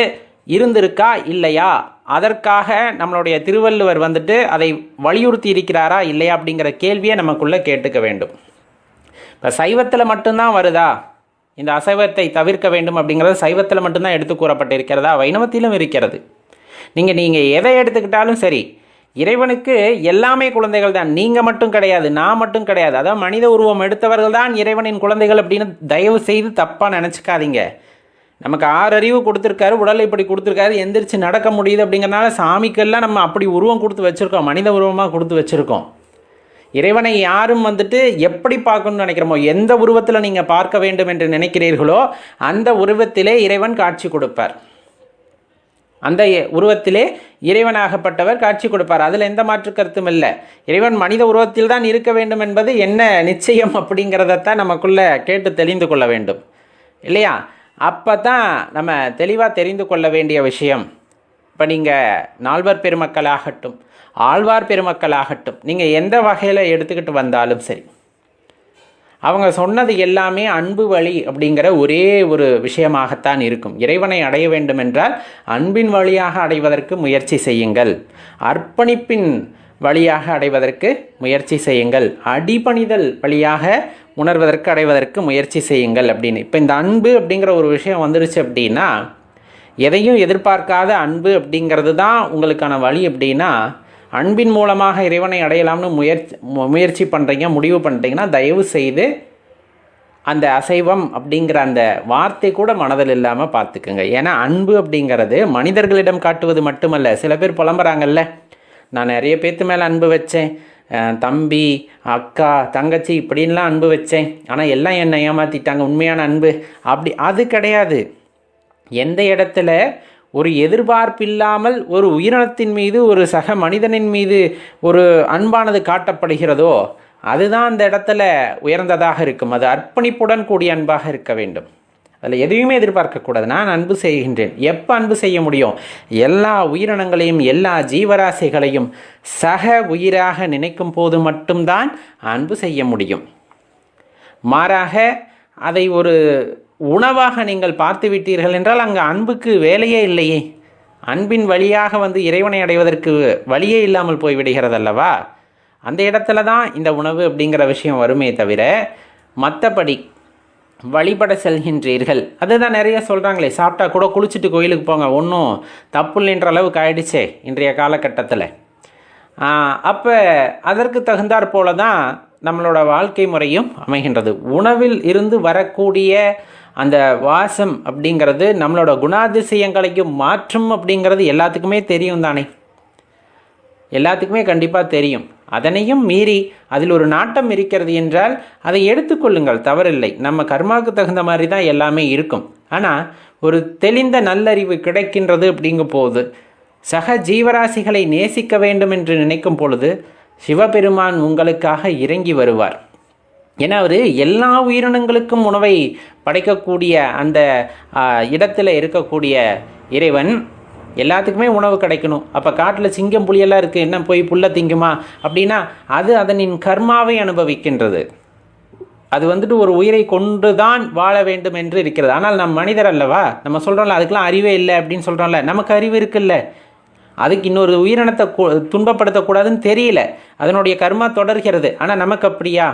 இருந்திருக்கா இல்லையா, அதற்காக நம்மளுடைய திருவள்ளுவர் அதை வலியுறுத்தி இருக்கிறாரா இல்லையா அப்படிங்கிற கேள்வியை நமக்குள்ளே கேட்டுக்க வேண்டும். இப்போ சைவத்தில் மட்டும்தான் வருதா, இந்த அசைவத்தை தவிர்க்க வேண்டும் அப்படிங்கிறது சைவத்தில் மட்டும்தான் எடுத்து கூறப்பட்டிருக்கிறதா, வைணவத்திலும் இருக்கிறது. நீங்கள் எதை எடுத்துக்கிட்டாலும் சரி, இறைவனுக்கு எல்லாமே குழந்தைகள் தான். நீங்கள் மட்டும் கிடையாது, நான் மட்டும் கிடையாது. அதாவது மனித உருவம் எடுத்தவர்கள் தான் இறைவனின் குழந்தைகள் அப்படின்னு தயவு செய்து தப்பாக நினச்சிக்காதீங்க. நமக்கு 6 அறிவு கொடுத்துருக்காரு, உடலை இப்படி கொடுத்துருக்காரு, எந்திரிச்சு நடக்க முடியுது அப்படிங்கிறனால சாமிக்கெல்லாம் நம்ம அப்படி உருவம் கொடுத்து வச்சுருக்கோம், மனித உருவமாக கொடுத்து வச்சுருக்கோம். இறைவனை யாரும் எப்படி பார்க்கணும்னு நினைக்கிறோமோ, எந்த உருவத்தில் நீங்கள் பார்க்க வேண்டும் என்று நினைக்கிறீர்களோ அந்த உருவத்திலே இறைவன் காட்சி கொடுப்பார். அந்த உருவத்திலே இறைவனாகப்பட்டவர் காட்சி கொடுப்பார். அதில் எந்த மாற்று கருத்தும் இல்லை. இறைவன் மனித உருவத்தில் தான் இருக்க வேண்டும் என்பது என்ன நிச்சயம் அப்படிங்கிறதத்தான் நமக்குள்ளே கேட்டு தெரிந்து கொள்ள வேண்டும் இல்லையா? அப்போ தான் நம்ம தெளிவாக தெரிந்து கொள்ள வேண்டிய விஷயம். இப்போ நீங்கள் நால்வர் பெருமக்களாகட்டும், ஆழ்வார் பெருமக்களாகட்டும், நீங்கள் எந்த வகையில் எடுத்துக்கிட்டு வந்தாலும் சரி, அவங்க சொன்னது எல்லாமே அன்பு வழி அப்படிங்கிற ஒரே ஒரு விஷயமாகத்தான் இருக்கும். இறைவனை அடைய வேண்டும் என்றால் அன்பின் வழியாக அடைவதற்கு முயற்சி செய்யுங்கள், அர்ப்பணிப்பின் வழியாக அடைவதற்கு முயற்சி செய்யுங்கள், அடிபணிதல் வழியாக உணர்வதற்கு அடைவதற்கு முயற்சி செய்யுங்கள் அப்படின்னு. இப்போ இந்த அன்பு அப்படிங்கிற ஒரு விஷயம் வந்துருச்சு அப்படின்னா, எதையும் எதிர்பார்க்காத அன்பு அப்படிங்கிறது தான் உங்களுக்கான வழி அப்படின்னா, அன்பின் மூலமாக இறைவனை அடையலாம்னு முயற்சி பண்ணுறீங்க, முடிவு பண்ணுறீங்கன்னா தயவு செய்து அந்த அசைவம் அப்படிங்கிற அந்த வார்த்தை கூட மனதில் இல்லாமல் பார்த்துக்குங்க. ஏன்னா அன்பு அப்படிங்கிறது மனிதர்களிடம் காட்டுவது மட்டுமல்ல. சில பேர் புலம்புறாங்கல்ல, நான் நிறைய பேர்த்து மேலே அன்பு வச்சேன், தம்பி, அக்கா, தங்கச்சி இப்படின்லாம் அன்பு வச்சேன், ஆனால் எல்லாம் என்னை ஏமாற்றிட்டாங்க, உண்மையான அன்பு அப்படி அது கிடையாது. எந்த இடத்துல ஒரு எதிர்பார்ப்பில்லாமல் ஒரு உயிரினத்தின் மீது, ஒரு சக மனிதனின் மீது ஒரு அன்பானது காட்டப்படுகிறதோ அதுதான் அந்த இடத்துல உயர்ந்ததாக இருக்கும். அது அர்ப்பணிப்புடன் கூடிய அன்பாக இருக்க வேண்டும். அதில் எதையுமே எதிர்பார்க்கக்கூடாது. நான் அன்பு செய்கின்றேன். எப்போ அன்பு செய்ய முடியும்? எல்லா உயிரினங்களையும், எல்லா ஜீவராசிகளையும் சக உயிராக நினைக்கும் போது மட்டும்தான் அன்பு செய்ய முடியும். மாறாக அதை ஒரு உணவாக நீங்கள் பார்த்து விட்டீர்கள் என்றால் அங்கே அன்புக்கு வேலையே இல்லையே. அன்பின் வழியாக இறைவனை அடைவதற்கு வழியே இல்லாமல் போய்விடுகிறது அல்லவா? அந்த இடத்துல தான் இந்த உணவு அப்படிங்கிற விஷயம் வருமே தவிர, மற்றபடி வழிபட செல்கின்றீர்கள் அதுதான் நிறைய சொல்கிறாங்களே, சாப்பிட்டா கூட குளிச்சுட்டு கோயிலுக்கு போங்க, ஒன்றும் தப்பு இல்லைன்ற அளவுக்கு ஆயிடுச்சே இன்றைய காலகட்டத்தில். அப்போ அதற்கு தகுந்தாற் போல தான் நம்மளோட வாழ்க்கை முறையும் அமைகின்றது. உணவில் இருந்து வரக்கூடிய அந்த வாசம் அப்படிங்கிறது நம்மளோட குணாதிசயங்களையும் மாற்றும் அப்படிங்கிறது எல்லாத்துக்குமே தெரியும் தானே. எல்லாத்துக்குமே கண்டிப்பாக தெரியும். அதனையும் மீறி அதில் ஒரு நாட்டம் இருக்கிறது என்றால் அதை எடுத்துக்கொள்ளுங்கள், தவறில்லை. நம்ம கர்மாவுக்கு தகுந்த மாதிரி தான் எல்லாமே இருக்கும். ஆனால் ஒரு தெளிந்த நல்லறிவு கிடைக்கின்றது அப்படிங்கும் போது, சக ஜீவராசிகளை நேசிக்க வேண்டும் என்று நினைக்கும் பொழுது சிவபெருமான் உங்களுக்காக இறங்கி வருவார். ஏன்னா அவர் எல்லா உயிரினங்களுக்கும் உணவை படைக்கக்கூடிய அந்த இடத்துல இருக்கக்கூடிய இறைவன் எல்லாத்துக்குமே உணவு கிடைக்கணும். அப்போ காட்டில் சிங்கம் புலியெல்லாம் இருக்குது, என்ன போய் புல்லை திங்குமா அப்படின்னா அது அதனின் கர்மாவை அனுபவிக்கின்றது. அது ஒரு உயிரை கொண்டு தான் வாழ வேண்டும் என்று இருக்கிறது. ஆனால் நம் மனிதர் அல்லவா, நம்ம சொல்கிறோம்ல அதுக்கெலாம் அறிவே இல்லை அப்படின்னு சொல்கிறோம்ல, நமக்கு அறிவு இருக்குல்ல. அதுக்கு இன்னொரு உயிரினத்தை துன்பப்படுத்தக்கூடாதுன்னு தெரியல, அதனுடைய கர்மா தொடர்கிறது. ஆனால் நமக்கு அப்படியா?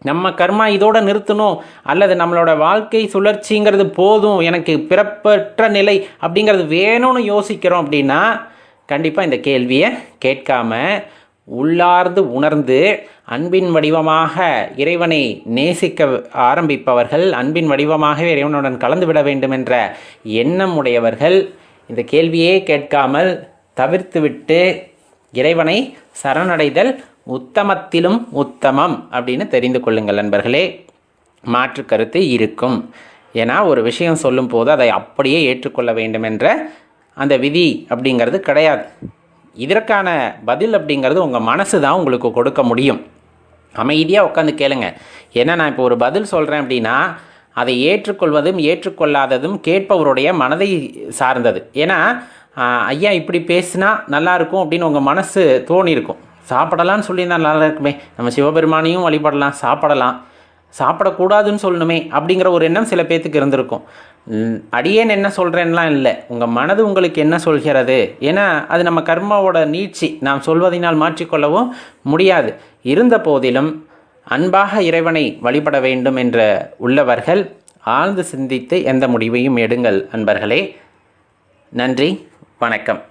நம்ம கர்மா இதோடு நிறுத்தணும், அல்லது நம்மளோட வாழ்க்கை சுழற்சிங்கிறது போதும், எனக்கு பிறப்பற்ற நிலை அப்படிங்கிறது வேணும்னு யோசிக்கிறோம் அப்படின்னா கண்டிப்பாக இந்த கேள்வியை கேட்காம உள்ளார்ந்து உணர்ந்து அன்பின் வடிவமாக இறைவனை நேசிக்க ஆரம்பிப்பவர்கள், அன்பின் வடிவமாகவே இறைவனுடன் கலந்து விட வேண்டும் என்ற எண்ணம் உடையவர்கள் இந்த கேள்வியே கேட்காமல் தவிர்த்துவிட்டு இறைவனை சரணடைதல் உத்தமத்திலும் உத்தமம் அப்படின்னு தெரிந்து கொள்ளுங்கள் நண்பர்களே. மாற்று கருத்து இருக்கும். ஏன்னா ஒரு விஷயம் சொல்லும் போது அதை அப்படியே ஏற்றுக்கொள்ள வேண்டும் என்ற அந்த விதி அப்படிங்கிறது கிடையாது. இதற்கான பதில் அப்படிங்கிறது உங்கள் மனசு தான் உங்களுக்கு கொடுக்க முடியும். அமைதியாக உட்காந்து கேளுங்க. ஏன்னா நான் இப்போ ஒரு பதில் சொல்கிறேன் அப்படின்னா அதை ஏற்றுக்கொள்வதும் ஏற்றுக்கொள்ளாததும் கேட்பவருடைய மனதை சார்ந்தது. ஏன்னா ஐயா இப்படி பேசினா நல்லாயிருக்கும் அப்படின்னு உங்கள் மனசு தோணியிருக்கும். சாப்பிடலான்னு சொல்லியிருந்தால் நல்லா இருக்குமே, நம்ம சிவபெருமானையும் வழிபடலாம், சாப்பிடக்கூடாதுன்னு சொல்லணுமே அப்படிங்கிற ஒரு எண்ணம் சில பேர்த்துக்கு இருந்திருக்கும். அடியேன் என்ன சொல்கிறேன்லாம் இல்லை, உங்கள் மனது உங்களுக்கு என்ன சொல்கிறது. ஏன்னா அது நம்ம கர்மாவோட நீட்சி, நாம் சொல்வதனால் மாற்றிக்கொள்ளவும் முடியாது. இருந்த போதிலும் அன்பாக இறைவனை வழிபட வேண்டும் என்ற உள்ளவர்கள் ஆழ்ந்து சிந்தித்து எந்த முடிவையும் எடுங்கள் அன்பர்களே. நன்றி, வணக்கம்.